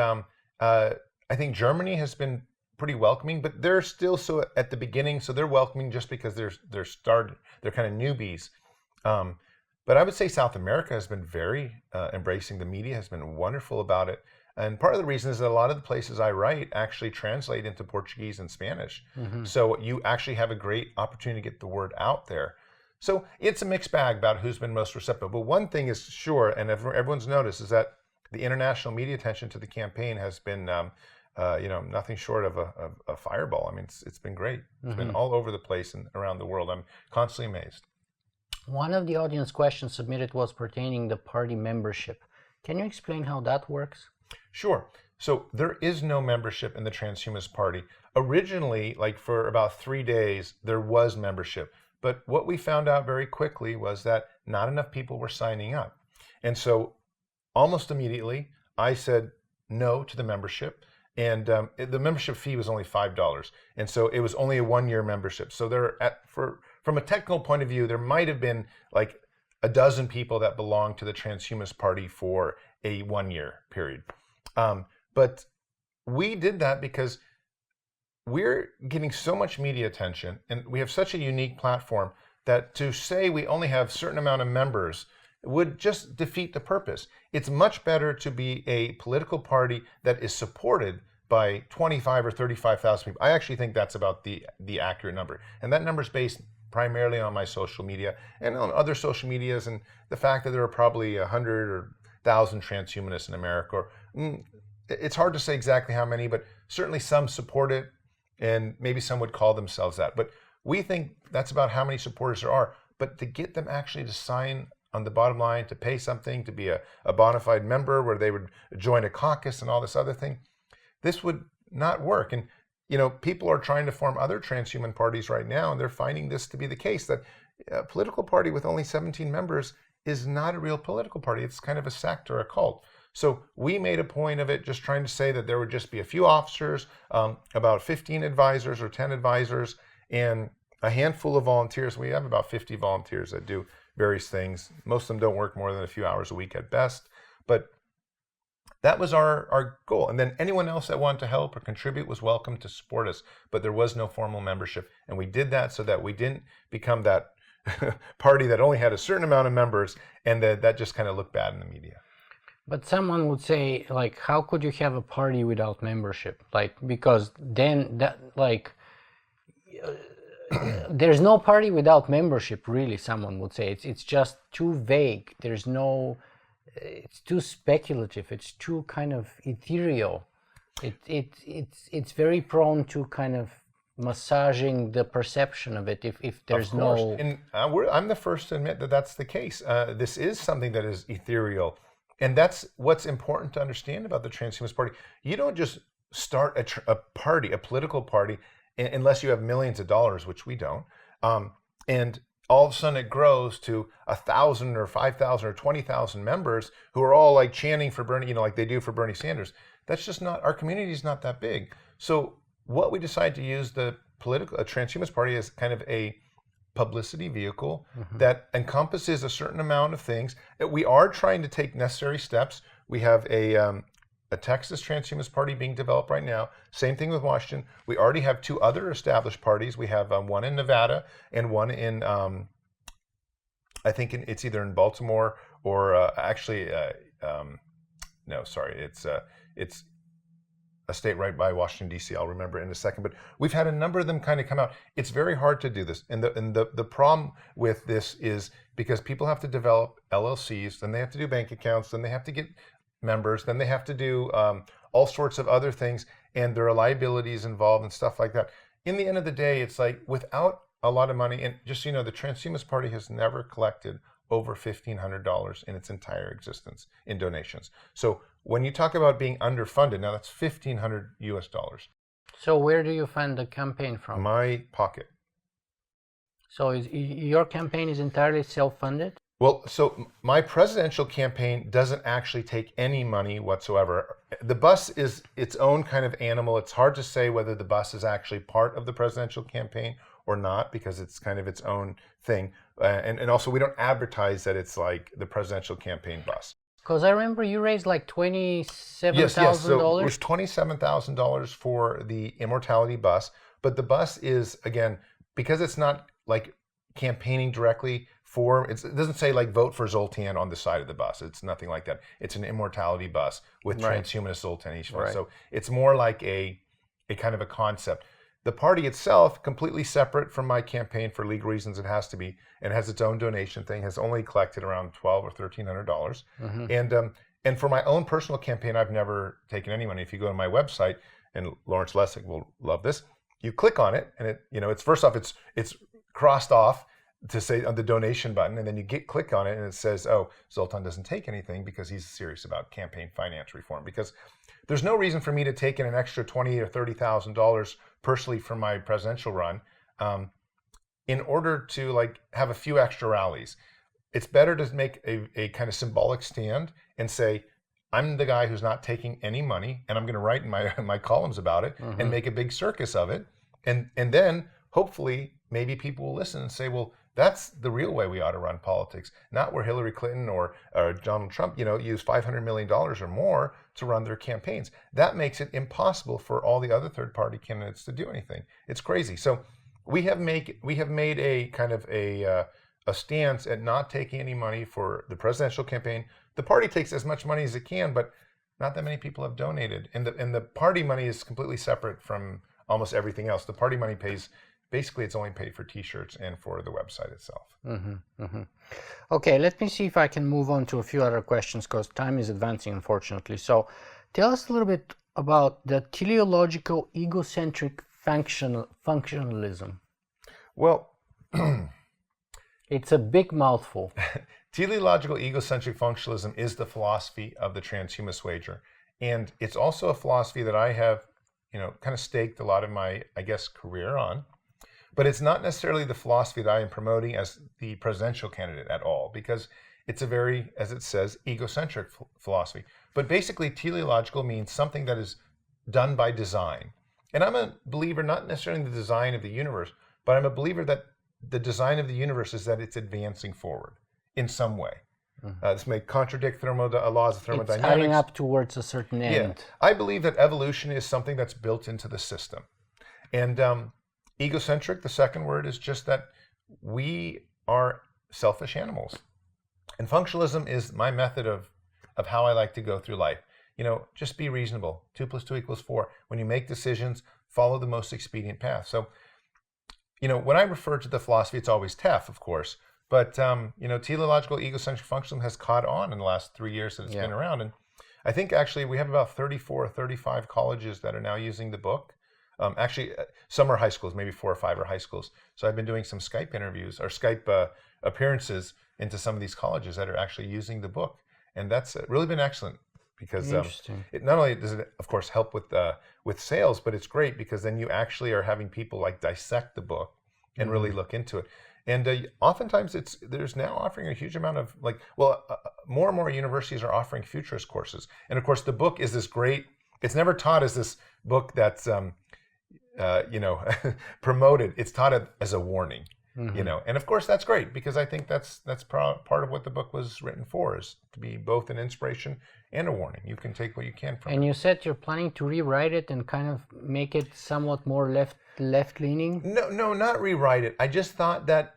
I think Germany has been pretty welcoming, but they're still so at the beginning, so they're welcoming just because they're kind of newbies. But I would say South America has been very embracing. The media has been wonderful about it. And part of the reason is that a lot of the places I write actually translate into Portuguese and Spanish. Mm-hmm. So you actually have a great opportunity to get the word out there. So it's a mixed bag about who's been most receptive. But one thing is sure, and everyone's noticed, is that the international media attention to the campaign has been, nothing short of a fireball. I mean, it's been great. It's been all over the place and around the world. I'm constantly amazed. One of the audience questions submitted was pertaining to party membership. Can you explain how that works? Sure. So there is no membership in the Transhumanist Party. Originally, like for about 3 days, there was membership. But what we found out very quickly was that not enough people were signing up. And so almost immediately, I said no to the membership. And the membership fee was only $5. And so it was only a 1-year membership. So from a technical point of view, there might have been like a dozen people that belonged to the Transhumanist Party for a 1-year period. But we did that because we're getting so much media attention and we have such a unique platform that to say we only have a certain amount of members would just defeat the purpose. It's much better to be a political party that is supported by 25 or 35,000 people. I actually think that's about the accurate number. And that number is based primarily on my social media and on other social medias, and the fact that there are probably 100 or 1,000 transhumanists in America. It's hard to say exactly how many, but certainly some support it, and maybe some would call themselves that. But we think that's about how many supporters there are. But to get them actually to sign on the bottom line, to pay something, to be a bona fide member where they would join a caucus and all this other thing, this would not work. And people are trying to form other transhuman parties right now, and they're finding this to be the case, that a political party with only 17 members is not a real political party. It's kind of a sect or a cult. So we made a point of it, just trying to say that there would just be a few officers, about 15 advisors or 10 advisors, and a handful of volunteers. We have about 50 volunteers that do various things. Most of them don't work more than a few hours a week at best. But that was our goal. And then anyone else that wanted to help or contribute was welcome to support us. But there was no formal membership. And we did that so that we didn't become that party that only had a certain amount of members, and that just kind of looked bad in the media. But someone would say, like, how could you have a party without membership? Like, because then there's no party without membership, really, someone would say. It's just too vague. It's too speculative. It's too kind of ethereal. It's very prone to kind of massaging the perception of it if there's no... And I'm the first to admit that that's the case. This is something that is ethereal. And that's what's important to understand about the Transhumanist Party. You don't just start a party, a political party, unless you have millions of dollars, which we don't. And all of a sudden it grows to 1,000 or 5,000 or 20,000 members who are all like chanting for Bernie, like they do for Bernie Sanders. That's just not, our community is not that big. So what we decided to use the Transhumanist Party as kind of a publicity vehicle that encompasses a certain amount of things. We are trying to take necessary steps. We have a Texas Transhumanist Party being developed right now. Same thing with Washington. We already have two other established parties. We have one in Nevada and one in, I think it's either in Baltimore or no, sorry, it's a state right by Washington, D.C. I'll remember in a second. But we've had a number of them kind of come out. It's very hard to do this. And the problem with this is because people have to develop LLCs, then they have to do bank accounts, then they have to get members, then they have to do all sorts of other things, and there are liabilities involved and stuff like that. In the end of the day, it's like without a lot of money, and just so you know, the Transhumanist Party has never collected over $1,500 in its entire existence in donations. So when you talk about being underfunded, now that's $1,500 US. So where do you fund the campaign from? My pocket. So your campaign is entirely self-funded? Well, so my presidential campaign doesn't actually take any money whatsoever. The bus is its own kind of animal. It's hard to say whether the bus is actually part of the presidential campaign or not, because it's kind of its own thing. And also we don't advertise that it's like the presidential campaign bus. Because I remember you raised like $27,000. Yes. So it was $27,000 for the Immortality bus. But the bus is, again, because it's not like campaigning directly for, it doesn't say like vote for Zoltan on the side of the bus. It's nothing like that. It's an Immortality bus with Transhumanist Zoltan Istvan. Right. So it's more like a kind of a concept. The party itself, completely separate from my campaign for legal reasons, it has to be, and has its own donation thing, has only collected around $1,200 or $1,300. And for my own personal campaign, I've never taken any money. If you go to my website, and Lawrence Lessig will love this, you click on it, and it, you know, it's first off, it's crossed off to say on the donation button, and then you click on it, and it says, oh, Zoltan doesn't take anything because he's serious about campaign finance reform. Because there's no reason for me to take in an extra $20,000 or $30,000 personally for my presidential run in order to like have a few extra rallies. It's better to make a kind of symbolic stand and say, I'm the guy who's not taking any money, and I'm going to write in my columns about it and make a big circus of it. And then hopefully maybe people will listen and say, well, that's the real way we ought to run politics, not where Hillary Clinton or Donald Trump, use $500 million or more to run their campaigns. That makes it impossible for all the other third-party candidates to do anything. It's crazy. So we have made a kind of a stance at not taking any money for the presidential campaign. The party takes as much money as it can, but not that many people have donated. And the party money is completely separate from almost everything else. The party money pays. Basically, it's only paid for T-shirts and for the website itself. Okay, let me see if I can move on to a few other questions because time is advancing, unfortunately. So tell us a little bit about the teleological egocentric functionalism. Well, it's a big mouthful. Teleological egocentric functionalism is the philosophy of the Transhumanist Wager. And it's also a philosophy that I have, kind of staked a lot of my, career on. But it's not necessarily the philosophy that I am promoting as the presidential candidate at all, because it's a very, as it says, egocentric philosophy. But basically, teleological means something that is done by design. And I'm a believer not necessarily in the design of the universe, but I'm a believer that the design of the universe is that it's advancing forward in some way. This may contradict laws of thermodynamics. It's adding up towards a certain end. Yeah. I believe that evolution is something that's built into the system. And egocentric, the second word, is just that we are selfish animals. And functionalism is my method of how I like to go through life. Just be reasonable. 2 + 2 = 4. When you make decisions, follow the most expedient path. So, when I refer to the philosophy, it's always TEF, of course. But, teleological egocentric functionalism has caught on in the last 3 years that it's been around. And I think actually we have about 34 or 35 colleges that are now using the book. Actually, some are high schools, maybe 4 or 5 are high schools. So I've been doing some Skype interviews or Skype appearances into some of these colleges that are actually using the book. And that's really been excellent because it not only does it, of course, help with sales, but it's great because then you actually are having people like dissect the book and really look into it. And oftentimes there's now offering a huge amount of more and more universities are offering futurist courses. And of course, the book is this great, it's never taught as this book that's, promoted. It's taught as a warning. you know. And of course, that's great, because I think that's part of what the book was written for, is to be both an inspiration and a warning. You can take what you can from it. And you said you're planning to rewrite it and kind of make it somewhat more left-leaning? No, not rewrite it. I just thought that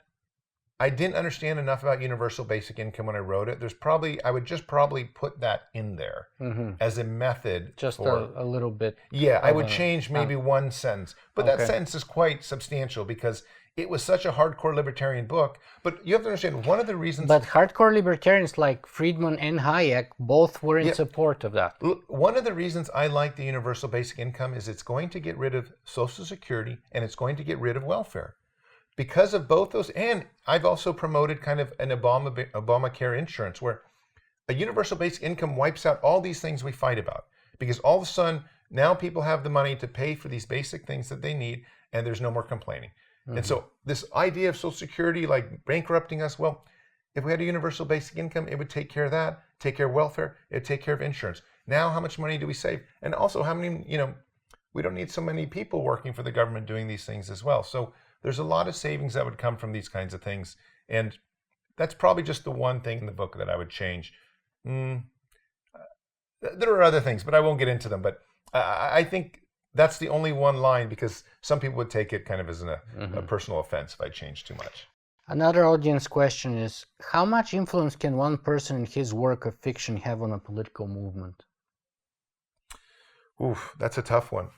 I didn't understand enough about universal basic income when I wrote it. I would just probably put that in there as a method. Just a little bit. Yeah, I would change maybe one sentence. But that sentence is quite substantial, because it was such a hardcore libertarian book. But you have to understand, one of the reasons... But hardcore libertarians like Friedman and Hayek both were in support of that. One of the reasons I like the universal basic income is it's going to get rid of Social Security, and it's going to get rid of welfare. Because of both those, and I've also promoted kind of an Obamacare insurance, where a universal basic income wipes out all these things we fight about. Because all of a sudden, now people have the money to pay for these basic things that they need, and there's no more complaining. And so this idea of Social Security like bankrupting us, well, if we had a universal basic income, it would take care of that, take care of welfare, it would take care of insurance. Now, how much money do we save? And also, how many, we don't need so many people working for the government doing these things as well. So there's a lot of savings that would come from these kinds of things. And that's probably just the one thing in the book that I would change. There are other things, but I won't get into them. But I think that's the only one line, because some people would take it kind of as a personal offense if I change too much. Another audience question is, how much influence can one person in his work of fiction have on a political movement? Oof, that's a tough one.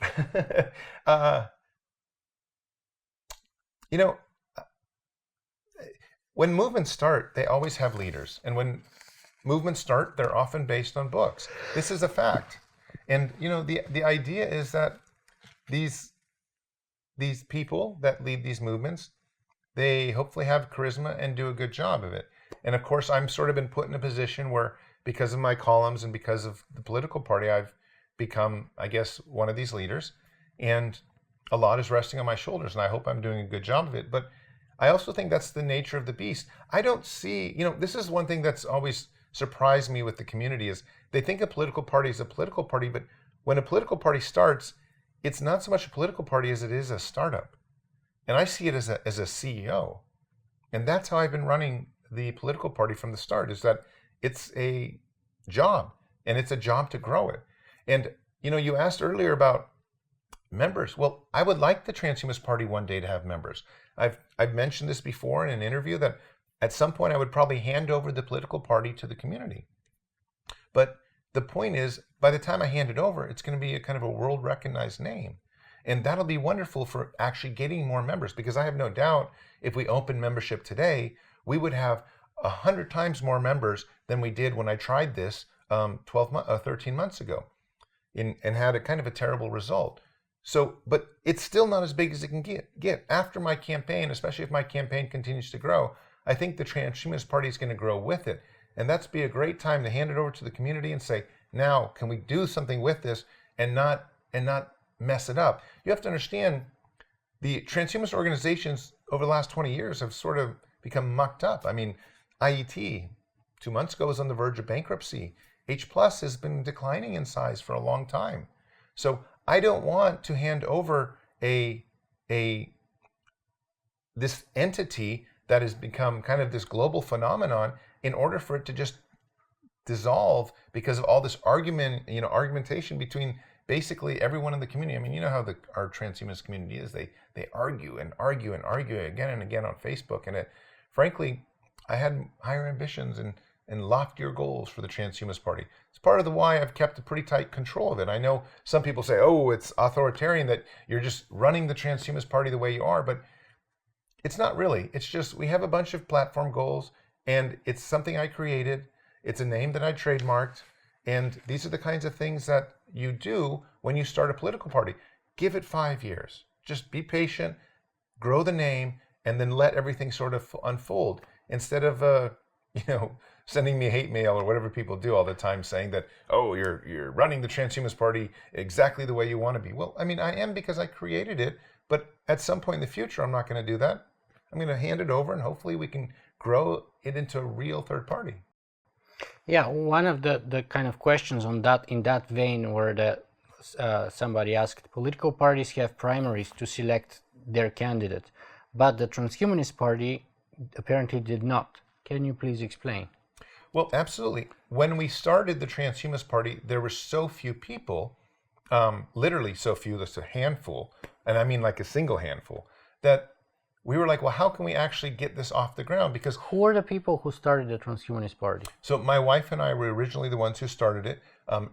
When movements start, they always have leaders. And when movements start, they're often based on books. This is a fact. And, the idea is that these people that lead these movements, they hopefully have charisma and do a good job of it. And of course, I'm sort of been put in a position where, because of my columns and because of the political party, I've become, I guess, one of these leaders. And a lot is resting on my shoulders, and I hope I'm doing a good job of it. But I also think that's the nature of the beast. I don't see, this is one thing that's always surprised me with the community, is they think a political party is a political party, but when a political party starts, it's not so much a political party as it is a startup. And I see it as a CEO. And that's how I've been running the political party from the start, is that it's a job, and it's a job to grow it. And, you asked earlier about members. Well, I would like the Transhumanist Party one day to have members. I've mentioned this before in an interview, that at some point I would probably hand over the political party to the community. But the point is, by the time I hand it over, it's going to be a kind of a world recognized name. And that'll be wonderful for actually getting more members, because I have no doubt if we open membership today, we would have 100 times more members than we did when I tried this 13 months ago, and had a kind of a terrible result. So, but it's still not as big as it can get. After my campaign, especially if my campaign continues to grow, I think the Transhumanist Party is going to grow with it. And that's be a great time to hand it over to the community and say, now, can we do something with this and not mess it up? You have to understand, the transhumanist organizations over the last 20 years have sort of become mucked up. I mean, IET, 2 months ago, was on the verge of bankruptcy. H+ has been declining in size for a long time. So I don't want to hand over this entity that has become kind of this global phenomenon in order for it to just dissolve because of all this argumentation between basically everyone in the community. I mean, you know how our transhumanist community is. They argue and argue and argue again and again on Facebook. And frankly, I had higher ambitions and loftier goals for the Transhumanist Party. It's part of the why I've kept a pretty tight control of it. I know some people say, oh, it's authoritarian, that you're just running the Transhumanist Party the way you are, but it's not really. It's just we have a bunch of platform goals, and it's something I created. It's a name that I trademarked, and these are the kinds of things that you do when you start a political party. Give it 5 years. Just be patient, grow the name, and then let everything sort of unfold, instead of sending me hate mail or whatever people do all the time, saying that, oh, you're running the Transhumanist Party exactly the way you want to be. Well, I mean, I am, because I created it, but at some point in the future, I'm not going to do that. I'm going to hand it over, and hopefully we can grow it into a real third party. Yeah, one of the kind of questions in that vein were that somebody asked, political parties have primaries to select their candidate, but the Transhumanist Party apparently did not. Can you please explain? Well, absolutely. When we started the Transhumanist Party, there were so few people, literally so few, just a handful, and I mean like a single handful, that we were like, well, how can we actually get this off the ground? Because who are the people who started the Transhumanist Party? So my wife and I were originally the ones who started it.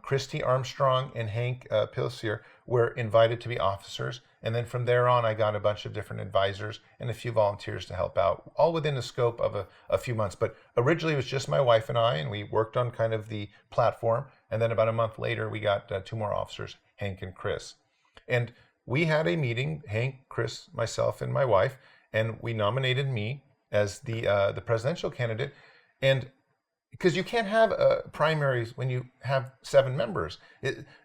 Christy Armstrong and Hank Pilsier were invited to be officers. And then from there on, I got a bunch of different advisors and a few volunteers to help out, all within the scope of a few months. But originally it was just my wife and I, and we worked on kind of the platform. And then about a month later, we got two more officers, Hank and Chris. And we had a meeting, Hank, Chris, myself, and my wife, and we nominated me as the presidential candidate. And because you can't have primaries when you have 7 members.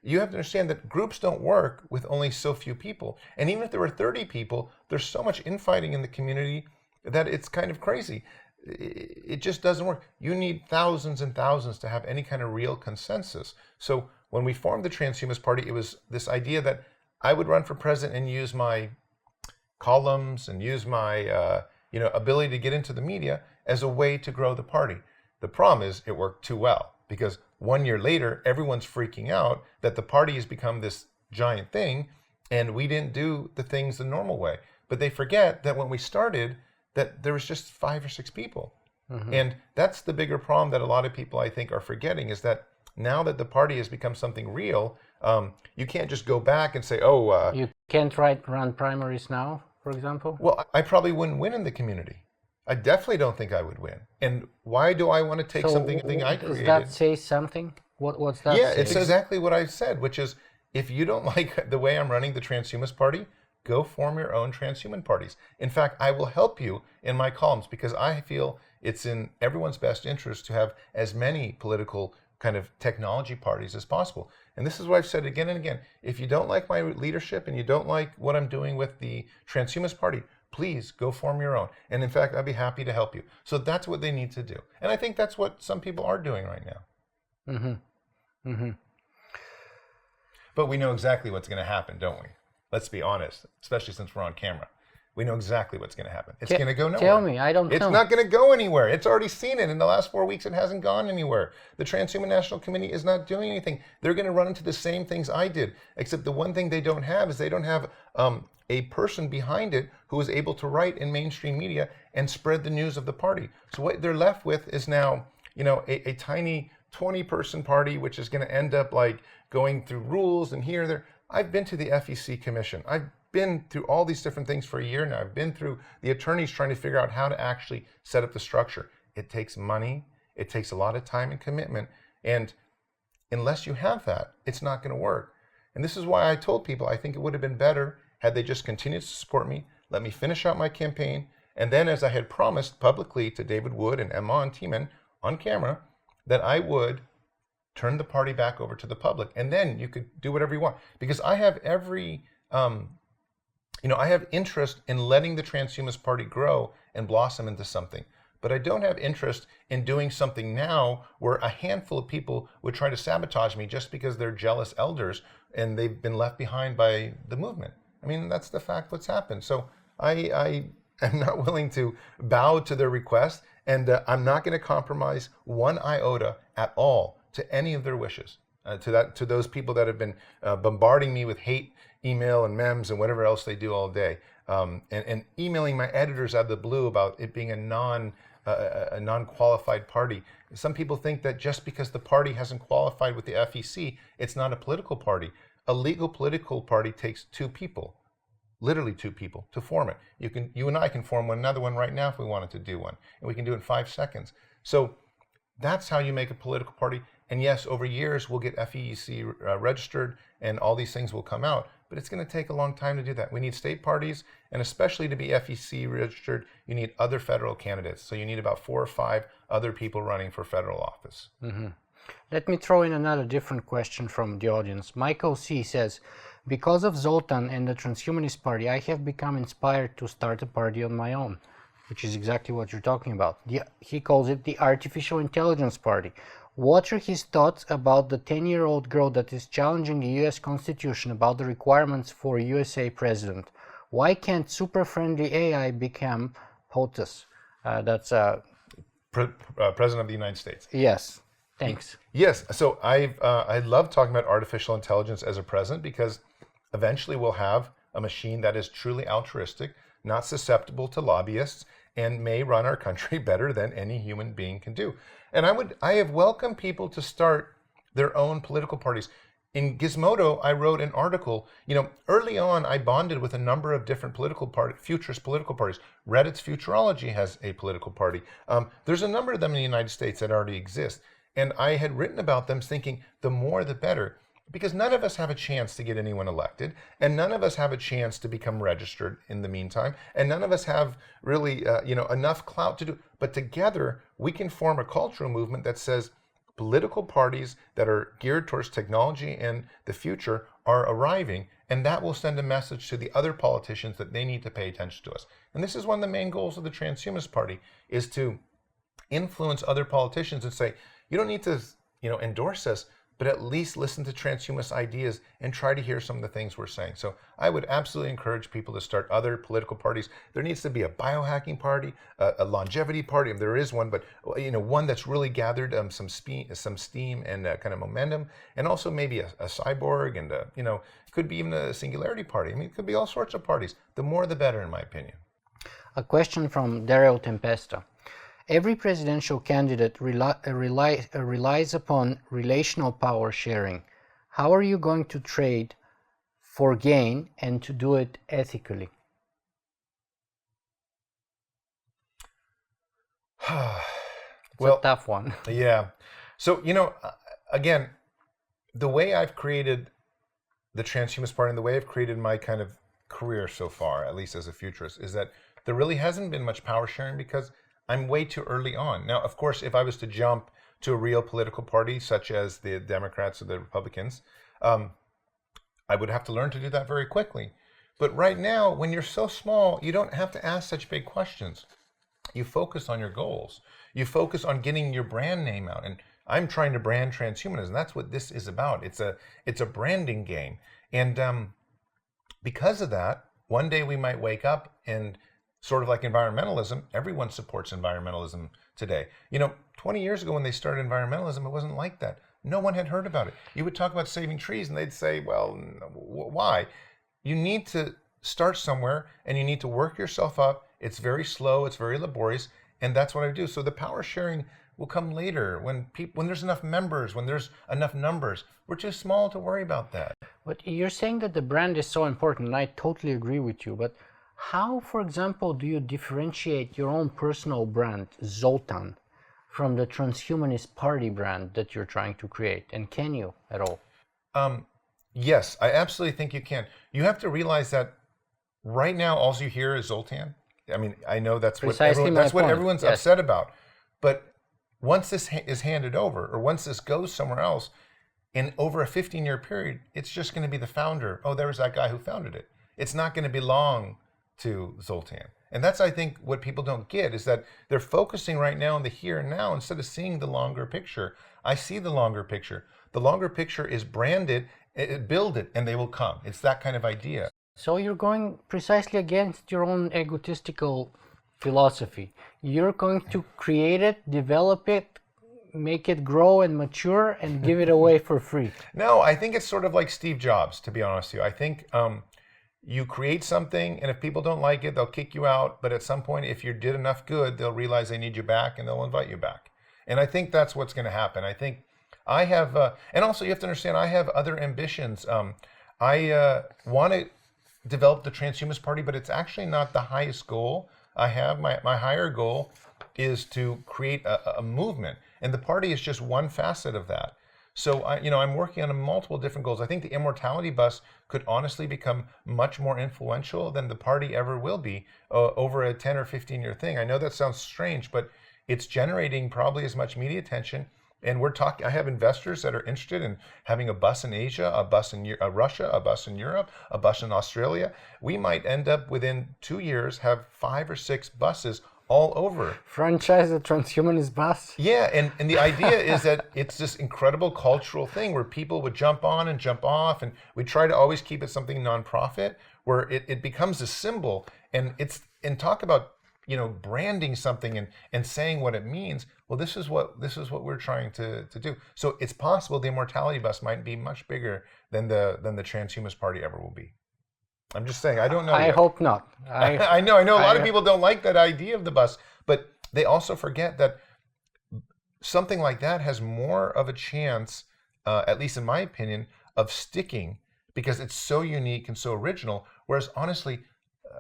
You have to understand that groups don't work with only so few people. And even if there were 30 people, there's so much infighting in the community that it's kind of crazy. It just doesn't work. You need thousands and thousands to have any kind of real consensus. So when we formed the Transhumanist Party, it was this idea that I would run for president and use my columns and use my ability to get into the media as a way to grow the party. The problem is it worked too well, because 1 year later, everyone's freaking out that the party has become this giant thing and we didn't do the things the normal way. But they forget that when we started, that there was just 5 or 6 people. Mm-hmm. And that's the bigger problem that a lot of people, I think, are forgetting, is that now that the party has become something real, you can't just go back and say, you can't run primaries now, for example? Well, I probably wouldn't win in the community. I definitely don't think I would win. And why do I want to take something I created? Does that say something? What's that Yeah, say? it's exactly what I said, which is, if you don't like the way I'm running the Transhumanist Party, go form your own transhuman parties. In fact, I will help you in my columns, because I feel it's in everyone's best interest to have as many political kind of technology parties as possible. And this is what I've said again and again. If you don't like my leadership and you don't like what I'm doing with the Transhumanist Party, please go form your own. And in fact, I'd be happy to help you. So that's what they need to do. And I think that's what some people are doing right now. Mm-hmm. Mm-hmm. But we know exactly what's going to happen, don't we? Let's be honest, especially since we're on camera. We know exactly what's going to happen. It's going to go nowhere. Tell me, I don't know. It's not going to go anywhere. It's already seen it. In the last 4 weeks, it hasn't gone anywhere. The Transhuman National Committee is not doing anything. They're going to run into the same things I did, except the one thing they don't have is they don't have a person behind it who is able to write in mainstream media and spread the news of the party. So what they're left with is now, a tiny 20-person party, which is going to end up like going through rules and here and there. I've been to the FEC commission. I've been through all these different things for a year now. I've been through the attorneys trying to figure out how to actually set up the structure. It takes money. It takes a lot of time and commitment. And unless you have that, it's not going to work. And this is why I told people I think it would have been better had they just continued to support me, let me finish out my campaign, and then, as I had promised publicly to David Wood and Emma and Tiemann on camera, that I would turn the party back over to the public, and then you could do whatever you want. Because I have I have interest in letting the Transhumanist Party grow and blossom into something. But I don't have interest in doing something now where a handful of people would try to sabotage me just because they're jealous elders and they've been left behind by the movement. I mean, that's the fact what's happened. So I am not willing to bow to their request, and I'm not going to compromise one iota at all to any of their wishes. To those people that have been bombarding me with hate email and memes and whatever else they do all day, and emailing my editors out of the blue about it being a non-qualified party. Some people think that just because the party hasn't qualified with the FEC, it's not a political party. A legal political party takes 2 people, literally 2 people, to form it. You and I can form another one right now if we wanted to do one, and we can do it in 5 seconds. So that's how you make a political party. And yes, over years we'll get FEC registered and all these things will come out, but it's going to take a long time to do that. We need state parties, and especially to be FEC registered, you need other federal candidates. So you need about 4 or 5 other people running for federal office. Mm-hmm. Let me throw in another different question from the audience. Michael C. says, because of Zoltan and the Transhumanist Party, I have become inspired to start a party on my own, which is exactly what you're talking about. He calls it the Artificial Intelligence Party. What are his thoughts about the 10-year-old girl that is challenging the US Constitution about the requirements for USA president? Why can't super-friendly AI become POTUS? That's President of the United States. yes. Thanks. Yes. So I love talking about artificial intelligence as a present because eventually we'll have a machine that is truly altruistic, not susceptible to lobbyists, and may run our country better than any human being can do. And I have welcomed people to start their own political parties. In Gizmodo, I wrote an article. Early on, I bonded with a number of different futurist political parties. Reddit's Futurology has a political party. There's a number of them in the United States that already exist. And I had written about them thinking the more the better, because none of us have a chance to get anyone elected, and none of us have a chance to become registered in the meantime, and none of us have really enough clout to do. But together, we can form a cultural movement that says, political parties that are geared towards technology and the future are arriving, and that will send a message to the other politicians that they need to pay attention to us. And this is one of the main goals of the Transhumanist Party, is to influence other politicians and say, you don't need to, endorse us, but at least listen to transhumanist ideas and try to hear some of the things we're saying. So I would absolutely encourage people to start other political parties. There needs to be a biohacking party, a longevity party, if there is one, but one that's really gathered some steam and kind of momentum, and also maybe a cyborg, and it could be even a singularity party. I mean, it could be all sorts of parties. The more the better, in my opinion. A question from Dario Tempesta. Every presidential candidate relies upon relational power sharing. How are you going to trade for gain and to do it ethically? It's a tough one. Yeah. So, again, the way I've created the Transhumanist Party and the way I've created my kind of career so far, at least as a futurist, is that there really hasn't been much power sharing because I'm way too early on. Now, of course, if I was to jump to a real political party, such as the Democrats or the Republicans, I would have to learn to do that very quickly. But right now, when you're so small, you don't have to ask such big questions. You focus on your goals. You focus on getting your brand name out. And I'm trying to brand transhumanism. That's what this is about. It's a branding game. And because of that, one day we might wake up and, sort of like environmentalism, everyone supports environmentalism today. 20 years ago when they started environmentalism, it wasn't like that. No one had heard about it. You would talk about saving trees and they'd say, well, why? You need to start somewhere and you need to work yourself up. It's very slow, it's very laborious, and that's what I do. So the power sharing will come later when there's enough members, when there's enough numbers. We're too small to worry about that. But you're saying that the brand is so important, and I totally agree with you, but how, for example, do you differentiate your own personal brand, Zoltan, from the Transhumanist Party brand that you're trying to create? And can you at all? Yes, I absolutely think you can. You have to realize that right now, all you hear is Zoltan. I mean, I know that's what everyone's upset about. But once this is handed over, or once this goes somewhere else, in over a 15-year period, it's just going to be the founder. Oh, there was that guy who founded it. It's not going to belong to Zoltan. And that's, I think, what people don't get, is that they're focusing right now on the here and now instead of seeing the longer picture. I see the longer picture. The longer picture is branded, build it, and they will come. It's that kind of idea. So you're going precisely against your own egotistical philosophy. You're going to create it, develop it, make it grow and mature, and give it away for free. No, I think it's sort of like Steve Jobs, to be honest with you. I think you create something, and if people don't like it, they'll kick you out. But at some point, if you did enough good, they'll realize they need you back, and they'll invite you back. And I think that's what's going to happen. I think I have, and also you have to understand, I have other ambitions. I want to develop the Transhumanist Party, but it's actually not the highest goal I have. My higher goal is to create a movement, and the party is just one facet of that. So I'm working on multiple different goals. I think the Immortality Bus could honestly become much more influential than the party ever will be over a 10 or 15-year thing. I know that sounds strange, but it's generating probably as much media attention. And I have investors that are interested in having a bus in Asia, a bus in Russia, a bus in Europe, a bus in Australia. We might end up within 2 years have 5 or 6 buses all over. Franchise the Transhumanist Bus. Yeah, and the idea is that it's this incredible cultural thing where people would jump on and jump off, and we try to always keep it something nonprofit where it becomes a symbol, and talk about branding something and saying what it means. Well, this is what we're trying to do. So it's possible the Immortality Bus might be much bigger than the Transhumanist Party ever will be. I'm just saying, I don't know. I hope not. I know a lot of people don't like that idea of the bus, but they also forget that something like that has more of a chance, at least in my opinion, of sticking because it's so unique and so original. Whereas honestly,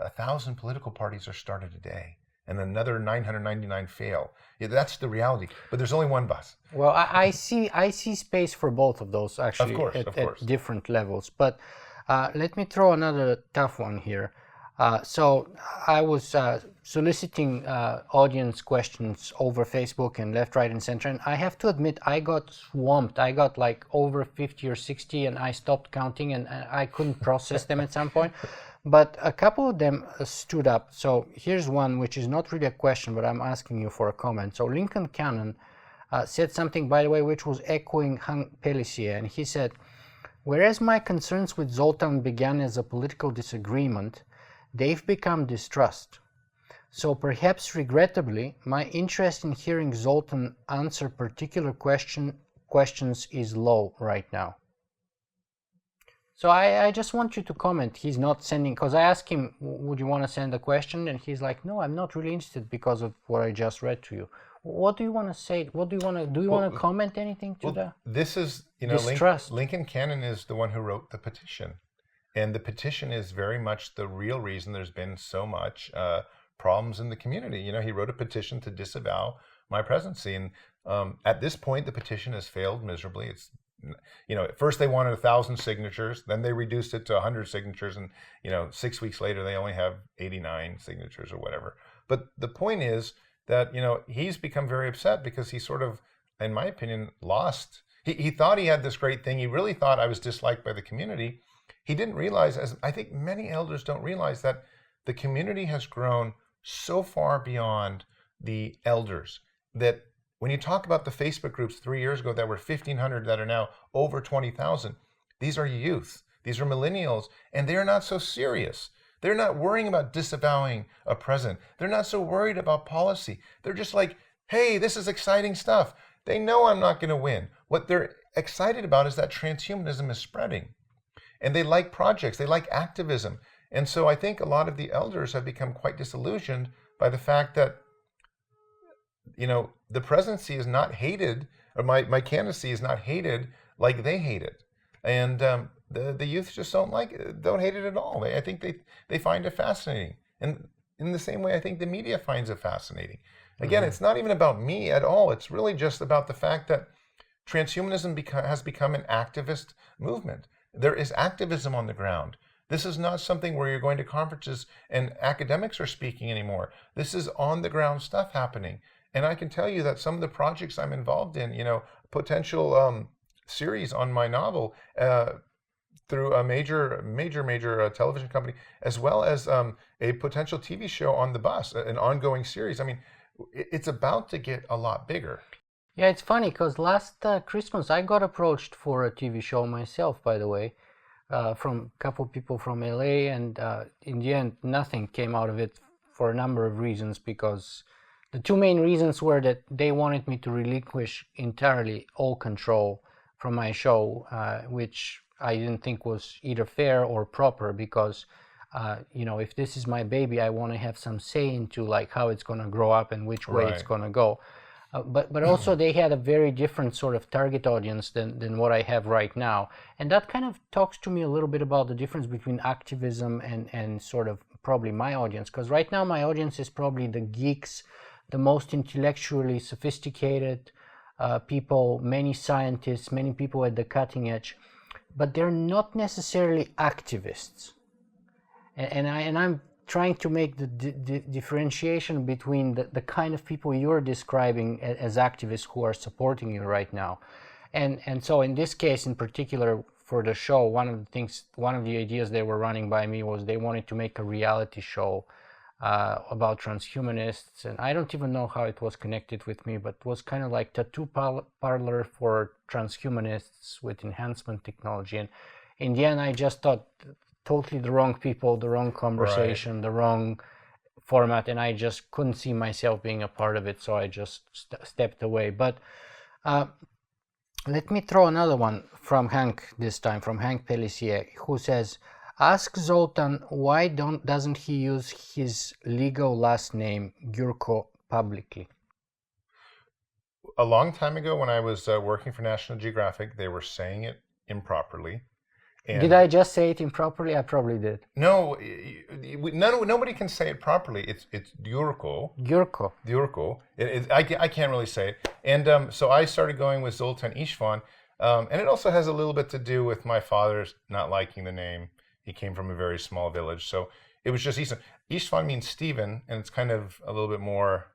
1,000 political parties are started a day and another 999 fail. Yeah, that's the reality. But there's only one bus. Well, I see space for both of those actually at different levels. But let me throw another tough one here. So I was soliciting audience questions over Facebook and left, right, and center. And I have to admit, I got swamped. I got like over 50 or 60 and I stopped counting and I couldn't process them at some point. But a couple of them stood up. So here's one, which is not really a question, but I'm asking you for a comment. So Lincoln Cannon said something, by the way, which was echoing Hank Pellissier. And he said, whereas my concerns with Zoltan began as a political disagreement, they've become distrust. So perhaps regrettably, my interest in hearing Zoltan answer particular questions is low right now. So I just want you to comment. He's not sending, because I asked him, would you want to send a question? And he's like, no, I'm not really interested because of what I just read to you. What do you want to say? What do you want to, do you want to comment anything to that? This is, distrust. Lincoln Cannon is the one who wrote the petition. And the petition is very much the real reason there's been so much problems in the community. He wrote a petition to disavow my presidency. And at this point, the petition has failed miserably. It's, at first they wanted 1,000 signatures, then they reduced it to 100 signatures. And, 6 weeks later, they only have 89 signatures or whatever. But the point is that, he's become very upset because he sort of, in my opinion, lost. He thought he had this great thing. He really thought I was disliked by the community. He didn't realize, as I think many elders don't realize, that the community has grown so far beyond the elders that when you talk about the Facebook groups 3 years ago that were 1,500 that are now over 20,000, these are youth, these are millennials, and they're not so serious. They're not worrying about disavowing a president. They're not so worried about policy. They're just like, hey, this is exciting stuff. They know I'm not going to win. What they're excited about is that transhumanism is spreading. And they like projects, they like activism. And so I think a lot of the elders have become quite disillusioned by the fact that, the presidency is not hated, or my candidacy is not hated like they hate it. And the youth just don't hate it at all. I think they find it fascinating. And in the same way, I think the media finds it fascinating. Again, It's not even about me at all. It's really just about the fact that transhumanism has become an activist movement. There is activism on the ground. This is not something where you're going to conferences and academics are speaking anymore. This is on the ground stuff happening. And I can tell you that some of the projects I'm involved in, potential series on my novel through a major television company, as well as a potential TV show on the bus, an ongoing series. I mean, it's about to get a lot bigger. Yeah, it's funny because last Christmas I got approached for a TV show myself, by the way, from a couple of people from LA, and in the end nothing came out of it for a number of reasons, because the two main reasons were that they wanted me to relinquish entirely all control from my show, which I didn't think was either fair or proper, because if this is my baby, I want to have some say into like how it's going to grow up and which way it's going to go. But also they had a very different sort of target audience than what I have right now. And that kind of talks to me a little bit about the difference between activism and sort of probably my audience. Because right now my audience is probably the geeks, the most intellectually sophisticated people, many scientists, many people at the cutting edge. But they're not necessarily activists. And I'm trying to make the differentiation between the kind of people you're describing as activists who are supporting you right now. And so in this case in particular for the show, one of the ideas they were running by me was they wanted to make a reality show about transhumanists, and I don't even know how it was connected with me, but it was kind of like tattoo parlor for transhumanists with enhancement technology. And in the end, I just thought totally the wrong people, the wrong conversation, the wrong format, and I just couldn't see myself being a part of it, so I just stepped away. But let me throw another one from Hank this time, from Hank Pellissier, who says, ask Zoltan why doesn't he use his legal last name, Gyurko, publicly? A long time ago when I was working for National Geographic, they were saying it improperly. And did I just say it improperly? I probably did. No, nobody can say it properly. It's Gyurko. Gyurko. Gyurko. I can't really say it. And so I started going with Zoltan Istvan. And it also has a little bit to do with my father's not liking the name. He came from a very small village. So it was just Istvan. Istvan means Stephen, and it's kind of a little bit more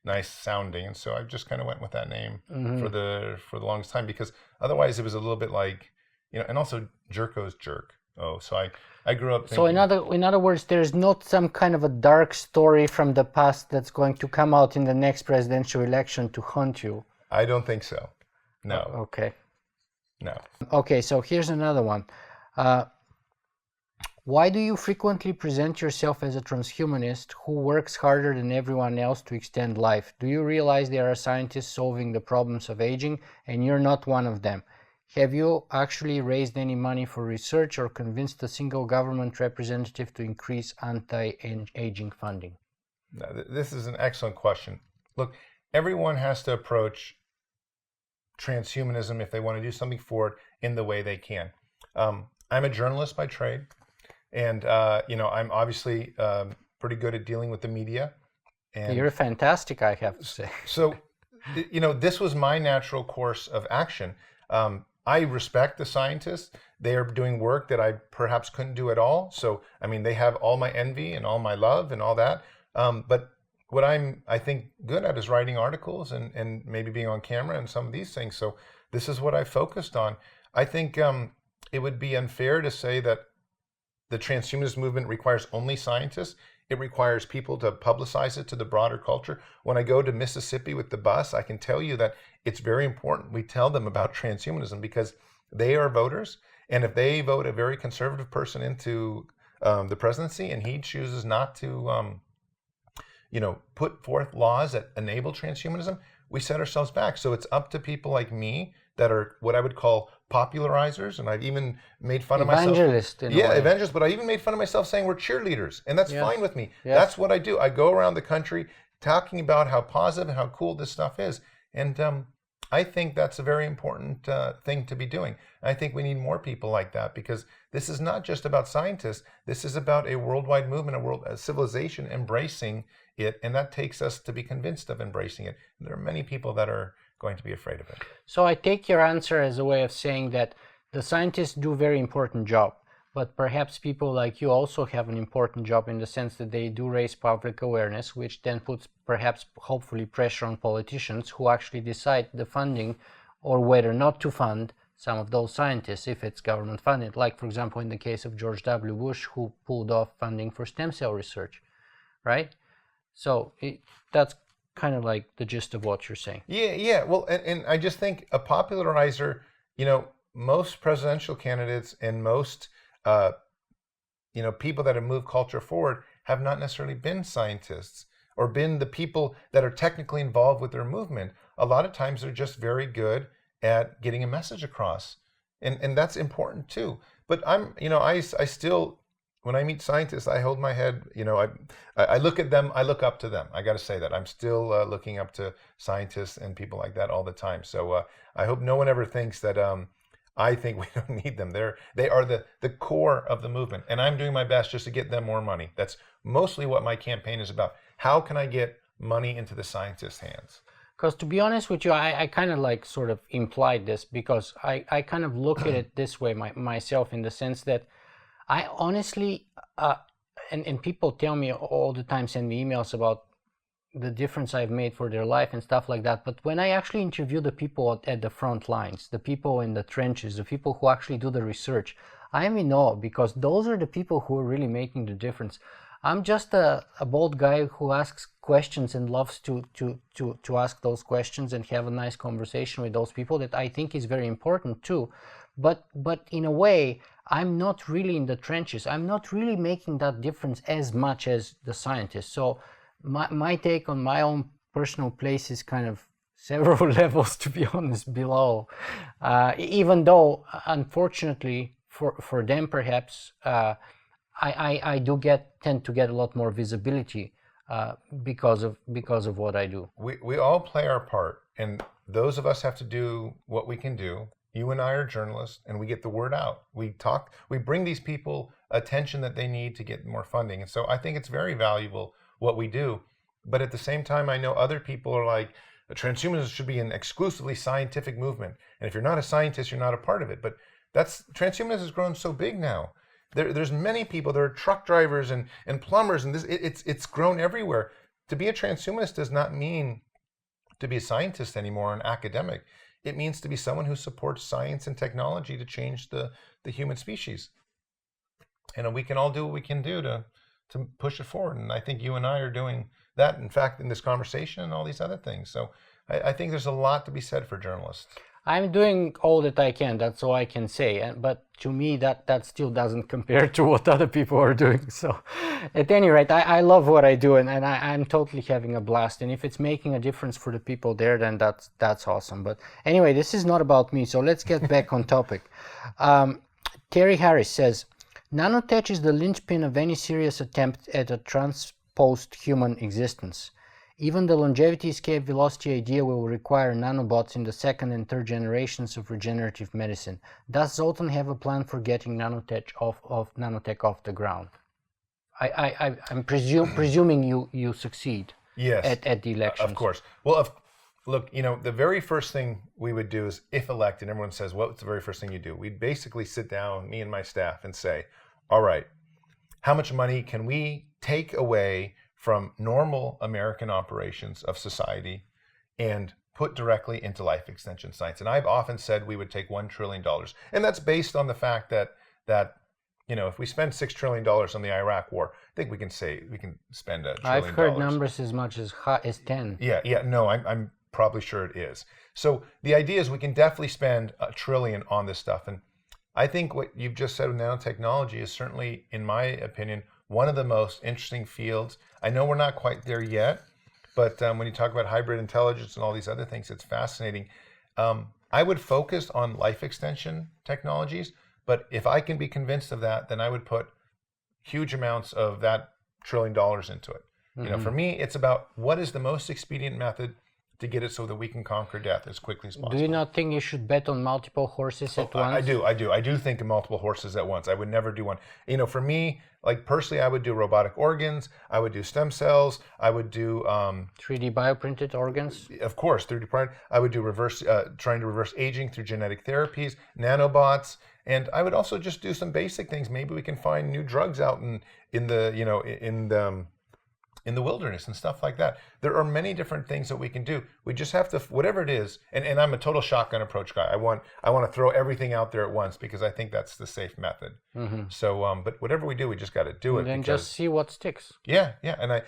nice sounding. And so I just kind of went with that name for the longest time, because otherwise it was a little bit like, and also Jerko's jerk. Oh, so I grew up thinking... So in other words, there's not some kind of a dark story from the past that's going to come out in the next presidential election to haunt you? I don't think so. No. Okay. No. Okay, so here's another one. Why do you frequently present yourself as a transhumanist who works harder than everyone else to extend life? Do you realize there are scientists solving the problems of aging and you're not one of them? Have you actually raised any money for research or convinced a single government representative to increase anti-aging funding? No, this is an excellent question. Look, everyone has to approach transhumanism if they want to do something for it in the way they can. I'm a journalist by trade, and I'm obviously pretty good at dealing with the media. And you're fantastic, I have to say. So, this was my natural course of action. I respect the scientists. They are doing work that I perhaps couldn't do at all. So, they have all my envy and all my love and all that. But what I think, good at is writing articles and maybe being on camera and some of these things. So this is what I focused on. I think it would be unfair to say that the transhumanist movement requires only scientists. It requires people to publicize it to the broader culture. When I go to Mississippi with the bus, I can tell you that it's very important we tell them about transhumanism, because they are voters. And if they vote a very conservative person into the presidency and he chooses not to, put forth laws that enable transhumanism, we set ourselves back. So it's up to people like me that are what I would call popularizers, and I've even made fun of myself. Evangelists, but I even made fun of myself saying we're cheerleaders, and that's fine with me. Yes. That's what I do. I go around the country talking about how positive and how cool this stuff is, and I think that's a very important thing to be doing. I think we need more people like that, because this is not just about scientists. This is about a worldwide movement, a civilization embracing it, and that takes us to be convinced of embracing it. There are many people that are going to be afraid of it. So I take your answer as a way of saying that the scientists do a very important job, but perhaps people like you also have an important job in the sense that they do raise public awareness, which then puts perhaps hopefully pressure on politicians who actually decide the funding or whether not to fund some of those scientists if it's government funded, like for example in the case of George W. Bush, who pulled off funding for stem cell research, right? So that's kind of like the gist of what you're saying. Yeah. Well, and I just think a popularizer, most presidential candidates and most, people that have moved culture forward have not necessarily been scientists or been the people that are technically involved with their movement. A lot of times they're just very good at getting a message across. And that's important too. But I still, when I meet scientists, I hold my head, I look at them, I look up to them. I got to say that. I'm still looking up to scientists and people like that all the time. So I hope no one ever thinks that I think we don't need them. They are the core of the movement. And I'm doing my best just to get them more money. That's mostly what my campaign is about. How can I get money into the scientists' hands? Because to be honest with you, I kind of like sort of implied this, because I kind of look at it this way myself, in the sense that I honestly, and people tell me all the time, send me emails about the difference I've made for their life and stuff like that. But when I actually interview the people at the front lines, the people in the trenches, the people who actually do the research, I'm in awe, because those are the people who are really making the difference. I'm just a bold guy who asks questions and loves to ask those questions and have a nice conversation with those people that I think is very important too. But in a way, I'm not really in the trenches. I'm not really making that difference as much as the scientists. So my take on my own personal place is kind of several levels, to be honest, below. Even though, unfortunately, for them perhaps, I do tend to get a lot more visibility because of what I do. We all play our part, and those of us have to do what we can do. You and I are journalists, and we get the word out. We bring these people attention that they need to get more funding. And so I think it's very valuable what we do. But at the same time, I know other people are like, transhumanism should be an exclusively scientific movement. And if you're not a scientist, you're not a part of it. But transhumanism has grown so big now. There's many people. There are truck drivers and plumbers, and it's grown everywhere. To be a transhumanist does not mean to be a scientist anymore, an academic. It means to be someone who supports science and technology to change the human species. And we can all do what we can do to push it forward. And I think you and I are doing that, in fact, in this conversation and all these other things. So I think there's a lot to be said for journalists. I'm doing all that I can, that's all I can say. But to me, that still doesn't compare to what other people are doing. So at any rate, I love what I do, and I'm totally having a blast. And if it's making a difference for the people there, then that's awesome. But anyway, this is not about me, so let's get back on topic. Terry Harris says, nanotech is the linchpin of any serious attempt at a transposed human existence. Even the longevity escape velocity idea will require nanobots in the second and third generations of regenerative medicine. Does Zoltan have a plan for getting nanotech off the ground? I'm presuming you succeed. Yes. At the elections. Of course. Well, look, the very first thing we would do is, if elected, everyone says, what's the very first thing you do? We'd basically sit down, me and my staff, and say, all right, how much money can we take away from normal American operations of society and put directly into life extension science? And I've often said we would take $1 trillion. And that's based on the fact that if we spend $6 trillion on the Iraq war, I think we can spend $1 trillion. I've heard numbers as much as 10. Yeah, no, I'm probably sure it is. So the idea is we can definitely spend $1 trillion on this stuff. And I think what you've just said with nanotechnology is certainly, in my opinion, one of the most interesting fields. I know we're not quite there yet, but when you talk about hybrid intelligence and all these other things, it's fascinating. I would focus on life extension technologies, but if I can be convinced of that, then I would put huge amounts of that $1 trillion into it. Mm-hmm. For me, it's about what is the most expedient method to get it so that we can conquer death as quickly as possible. Do you not think you should bet on multiple horses at once? I do think of multiple horses at once. I would never do one. For me, like personally, I would do robotic organs. I would do stem cells. I would do 3D bioprinted organs. Of course, 3D printed. I would do trying to reverse aging through genetic therapies, nanobots, and I would also just do some basic things. Maybe we can find new drugs out in the wilderness and stuff like that. There are many different things that we can do. We just have to, whatever it is, and I'm a total shotgun approach guy. I want to throw everything out there at once because I think that's the safe method. Mm-hmm. So, but whatever we do, we just got to do it. And then just see what sticks. Yeah. And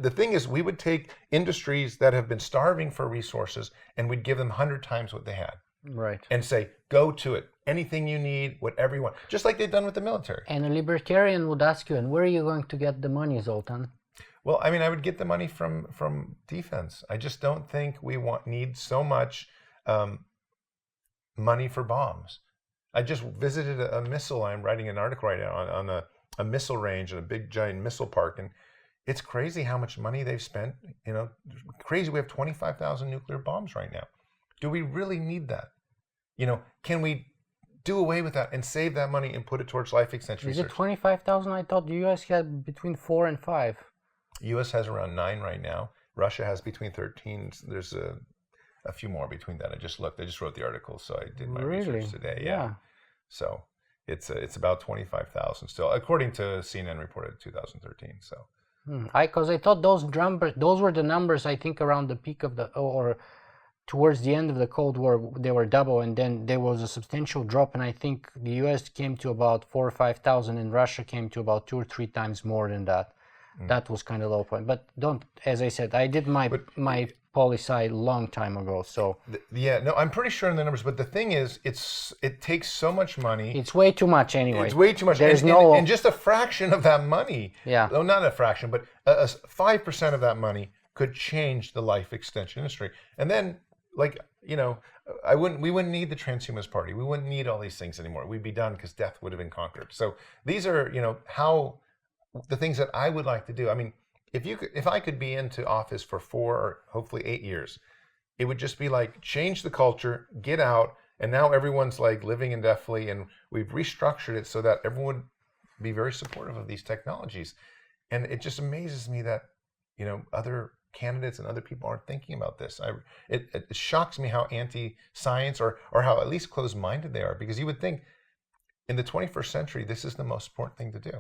the thing is, we would take industries that have been starving for resources and we'd give them 100 times what they had. Right. And say, go to it. Anything you need, whatever you want. Just like they've done with the military. And a libertarian would ask you, and where are you going to get the money, Zoltan? Well, I would get the money from defense. I just don't think we need so much money for bombs. I just visited a missile. I'm writing an article right now on a missile range and a big giant missile park, and it's crazy how much money they've spent. Crazy. We have 25,000 nuclear bombs right now. Do we really need that? Can we do away with that and save that money and put it towards life extension research? Is it 25,000? I thought the U.S. had between 4 and 5. U.S. has around 9 right now. Russia has between 13. There's a few more between that. I just looked. I just wrote the article, so I did my research today. Yeah. So it's about 25,000 still, according to CNN reported 2013. So. Because I thought those were the numbers. I think around the peak of or towards the end of the Cold War, they were double, and then there was a substantial drop, and I think the U.S. came to about 4,000 or 5,000, and Russia came to about 2 or 3 times more than that. That was kind of low point. But don't, as I said, I did my poli-sci long time ago. So no, I'm pretty sure in the numbers. But the thing is, it takes so much money. It's way too much anyway. It's way too much. There's and just a fraction of that money. Yeah. No, not a fraction, but 5% of that money could change the life extension industry. And then, we wouldn't need the Transhumanist Party. We wouldn't need all these things anymore. We'd be done because death would have been conquered. So these are, how the things that I would like to do. I mean, if I could be into office for 4 or hopefully 8 years, it would just be like change the culture, get out, and now everyone's like living indefinitely, and we've restructured it so that everyone would be very supportive of these technologies. And it just amazes me that, other candidates and other people aren't thinking about this. It shocks me how anti-science or how at least closed-minded they are, because you would think in the 21st century, this is the most important thing to do.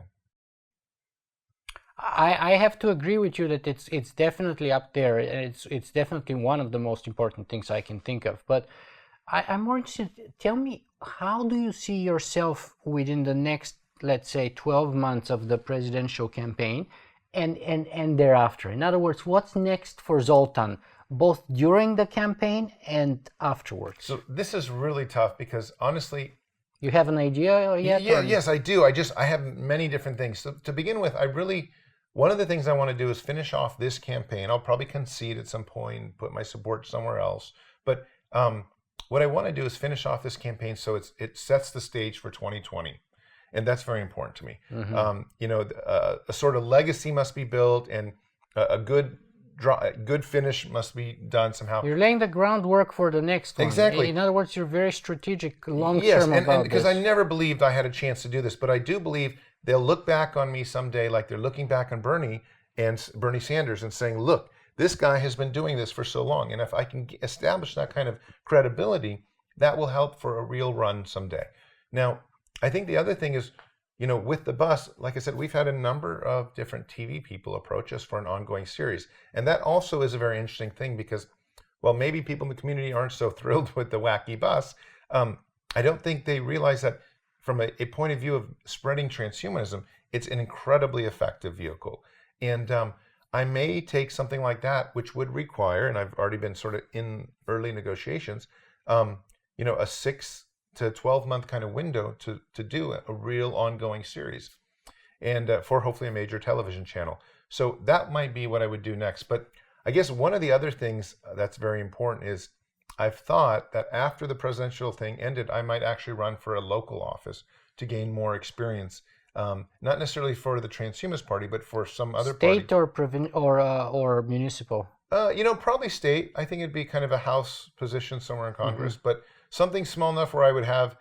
I have to agree with you that it's definitely up there. It's definitely one of the most important things I can think of. But I'm more interested. Tell me, how do you see yourself within the next, let's say, 12 months of the presidential campaign, and thereafter? In other words, what's next for Zoltan, both during the campaign and afterwards? So this is really tough because honestly, you have an idea yet? Yes, I do. I have many different things. So to begin with, one of the things I want to do is finish off this campaign. I'll probably concede at some point, put my support somewhere else. But what I want to do is finish off this campaign so it sets the stage for 2020. And that's very important to me. Mm-hmm. A sort of legacy must be built, and a good finish must be done somehow. You're laying the groundwork for the next one. Exactly. In other words, you're very strategic long-term about this. Because I never believed I had a chance to do this, but I do believe they'll look back on me someday like they're looking back on Bernie Sanders and saying, look, this guy has been doing this for so long. And if I can establish that kind of credibility, that will help for a real run someday. Now, I think the other thing is, with the bus, like I said, we've had a number of different TV people approach us for an ongoing series. And that also is a very interesting thing because, well, maybe people in the community aren't so thrilled with the wacky bus. I don't think they realize that from a point of view of spreading transhumanism, it's an incredibly effective vehicle. And I may take something like that, which would require, and I've already been sort of in early negotiations, a 6 to 12-month kind of window to do a real ongoing series, and for hopefully a major television channel. So that might be what I would do next. But I guess one of the other things that's very important is I've thought that after the presidential thing ended, I might actually run for a local office to gain more experience, not necessarily for the Transhumanist Party, but for some other party. State or municipal? Probably state. I think it'd be kind of a House position somewhere in Congress, mm-hmm. but something small enough where I would have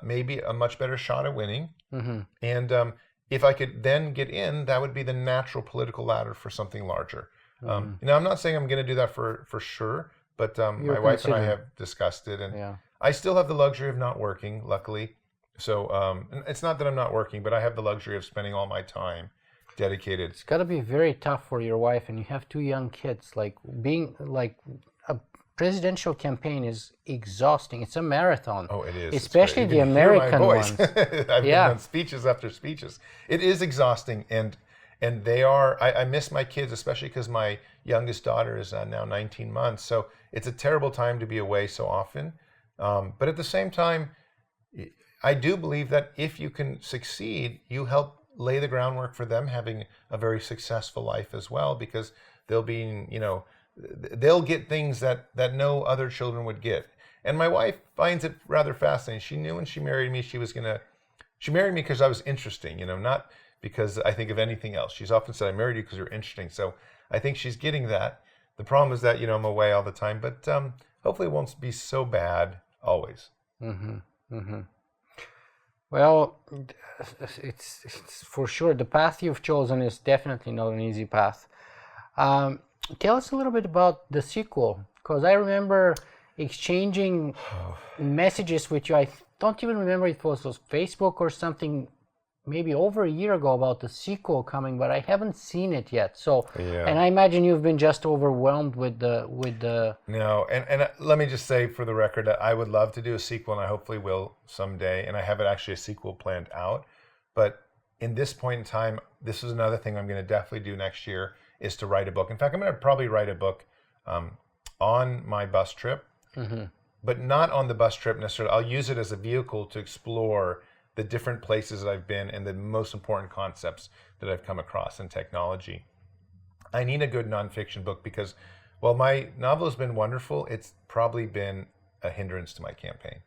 maybe a much better shot at winning. Mm-hmm. And if I could then get in, that would be the natural political ladder for something larger. Mm-hmm. Now, I'm not saying I'm going to do that for sure, but my wife and I have discussed it. And I still have the luxury of not working, luckily. So it's not that I'm not working, but I have the luxury of spending all my time dedicated. It's got to be very tough for your wife, and you have 2 young kids. Like being like a presidential campaign is exhausting. It's a marathon. Oh, it is. Especially the American ones. I've been on speeches after speeches. It is exhausting, and they are. I miss my kids, especially because my youngest daughter is now 19 months. So it's a terrible time to be away so often. But at the same time, I do believe that if you can succeed, you help lay the groundwork for them having a very successful life as well, because they'll be, they'll get things that no other children would get. And my wife finds it rather fascinating. She knew when she married me, she married me because I was interesting, not because I think of anything else. She's often said, I married you because you're interesting. So I think she's getting that. The problem is that, I'm away all the time, but hopefully it won't be so bad always. Mm-hmm. Mm-hmm. Well, it's for sure the path you've chosen is definitely not an easy path. Tell us a little bit about the sequel, because I remember exchanging messages with you. I don't even remember if it was Facebook or something, maybe over a year ago, about the sequel coming, but I haven't seen it yet. So, and I imagine you've been just overwhelmed with the. No, and let me just say for the record that I would love to do a sequel, and I hopefully will someday. And I have actually a sequel planned out, but in this point in time, this is another thing I'm going to definitely do next year, is to write a book. In fact, I'm going to probably write a book on my bus trip, but not on the bus trip necessarily. I'll use it as a vehicle to explore the different places that I've been and the most important concepts that I've come across in technology. I need a good nonfiction book because, while my novel has been wonderful, it's probably been a hindrance to my campaign.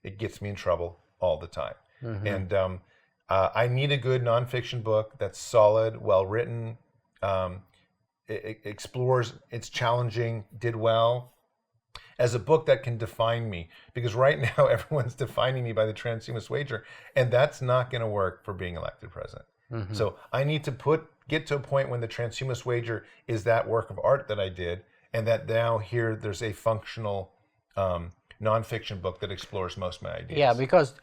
It gets me in trouble all the time. And I need a good nonfiction book that's solid, well-written, it explores, it's challenging, did well, as a book that can define me. Because right now, everyone's defining me by the Transhumanist Wager, and that's not going to work for being elected president. So I need to get to a point when the Transhumanist Wager is that work of art that I did, and that now here there's a functional nonfiction book that explores most of my ideas. Yeah, because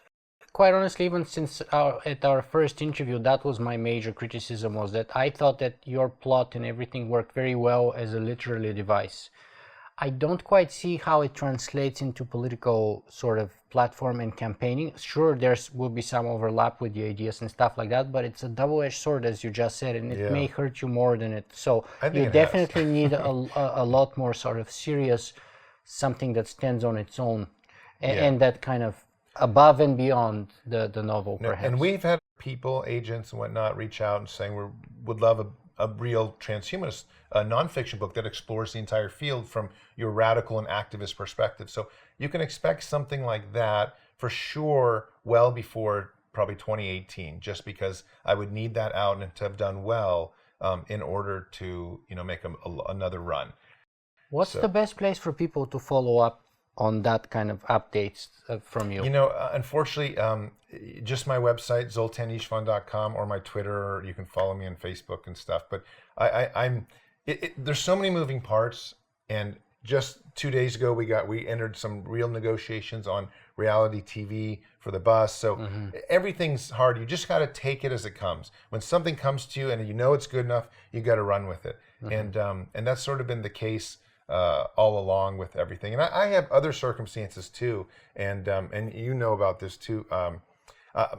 quite honestly, even since at our first interview, that was my major criticism, was that I thought that your plot and everything worked very well as a literary device. I don't quite see how it translates into political sort of platform and campaigning. Sure, will be some overlap with the ideas and stuff like that, but it's a double-edged sword, as you just said, and it may hurt you more than it. So you definitely need a lot more sort of serious, something that stands on its own, and that kind of above and beyond the novel, perhaps. And we've had people, agents and whatnot, reach out and saying we would love a real transhumanist nonfiction book that explores the entire field from your radical and activist perspective. So you can expect something like that for sure well before probably 2018, just because I would need that out and to have done well in order to make another run. What's the best place for people to follow up on that kind of updates from you? Unfortunately, just my website, zoltanistvan.com, or my Twitter, or you can follow me on Facebook and stuff. But there's so many moving parts, and just 2 days ago we entered some real negotiations on reality TV for the bus. So everything's hard. You just got to take it as it comes. When something comes to you and you know it's good enough, you got to run with it. And that's sort of been the case all along with everything. And I have other circumstances too, and you know about this too.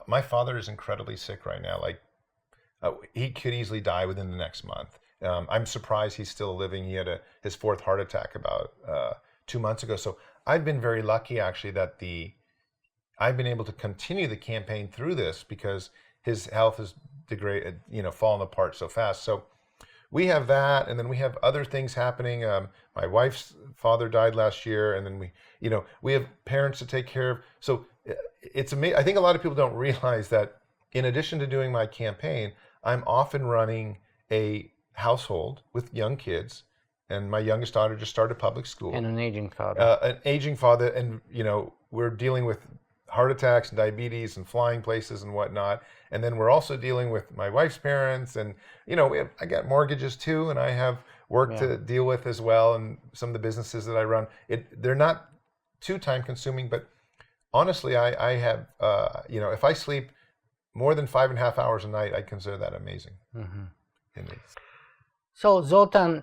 My father is incredibly sick right now. He could easily die within the next month. I'm surprised he's still living. He had his fourth heart attack about 2 months ago. So I've been very lucky, actually, that I've been able to continue the campaign through this because his health has degraded, fallen apart so fast. So we have that, and then we have other things happening. My wife's father died last year, and then we have parents to take care of. So it's amazing. I think a lot of people don't realize that in addition to doing my campaign, I'm often running a household with young kids, and my youngest daughter just started public school. And an aging father. And we're dealing with heart attacks and diabetes and flying places and whatnot. And then we're also dealing with my wife's parents, and I got mortgages too, and I have work to deal with as well, and some of the businesses that I run. They're not too time consuming, but honestly, I have if I sleep more than 5.5 hours a night, I consider that amazing. So Zoltan,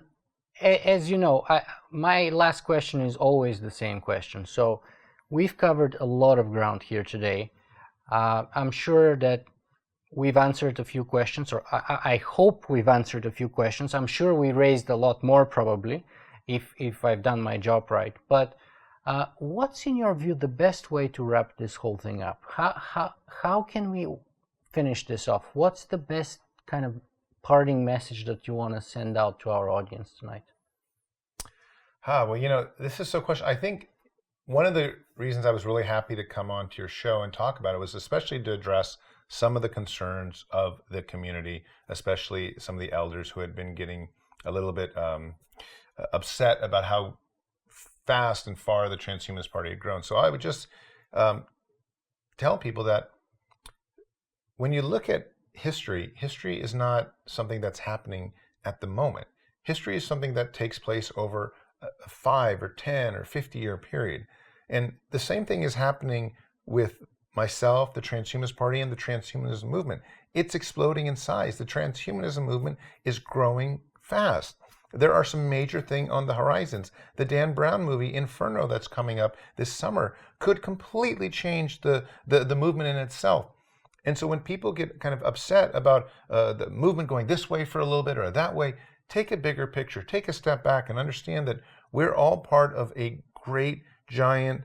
as you know, my last question is always the same question. So we've covered a lot of ground here today. I'm sure that we've answered a few questions, or I hope we've answered a few questions. I'm sure we raised a lot more probably, if I've done my job right. But what's in your view the best way to wrap this whole thing up? How can we finish this off? What's the best kind of parting message that you want to send out to our audience tonight? Well, this is so question. I think one of the reasons I was really happy to come on to your show and talk about it was especially to address some of the concerns of the community, especially some of the elders who had been getting a little bit upset about how fast and far the Transhumanist Party had grown. So I would just tell people that when you look at history is not something that's happening at the moment. History is something that takes place over a 5 or 10 or 50-year period. And the same thing is happening with myself, the Transhumanist Party, and the Transhumanism movement. It's exploding in size. The Transhumanism movement is growing fast. There are some major things on the horizons. The Dan Brown movie, Inferno, that's coming up this summer, could completely change the movement in itself. And so when people get kind of upset about the movement going this way for a little bit or that way, take a bigger picture, take a step back and understand that we're all part of a great, giant,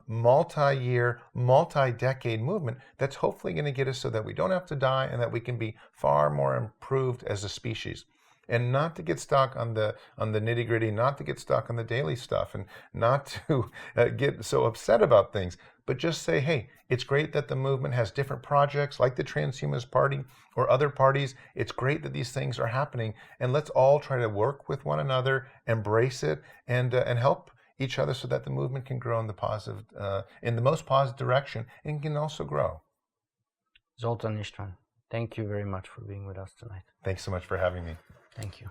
multi-year, multi-decade movement that's hopefully going to get us so that we don't have to die and that we can be far more improved as a species. And not to get stuck on the nitty-gritty, not to get stuck on the daily stuff, and not to get so upset about things, but just say, hey, it's great that the movement has different projects like the Transhumanist Party or other parties. It's great that these things are happening, and let's all try to work with one another, embrace it, and help each other so that the movement can grow in the positive, in the most positive direction, and can also grow. Zoltan Istvan, thank you very much for being with us tonight. Thanks so much for having me. Thank you.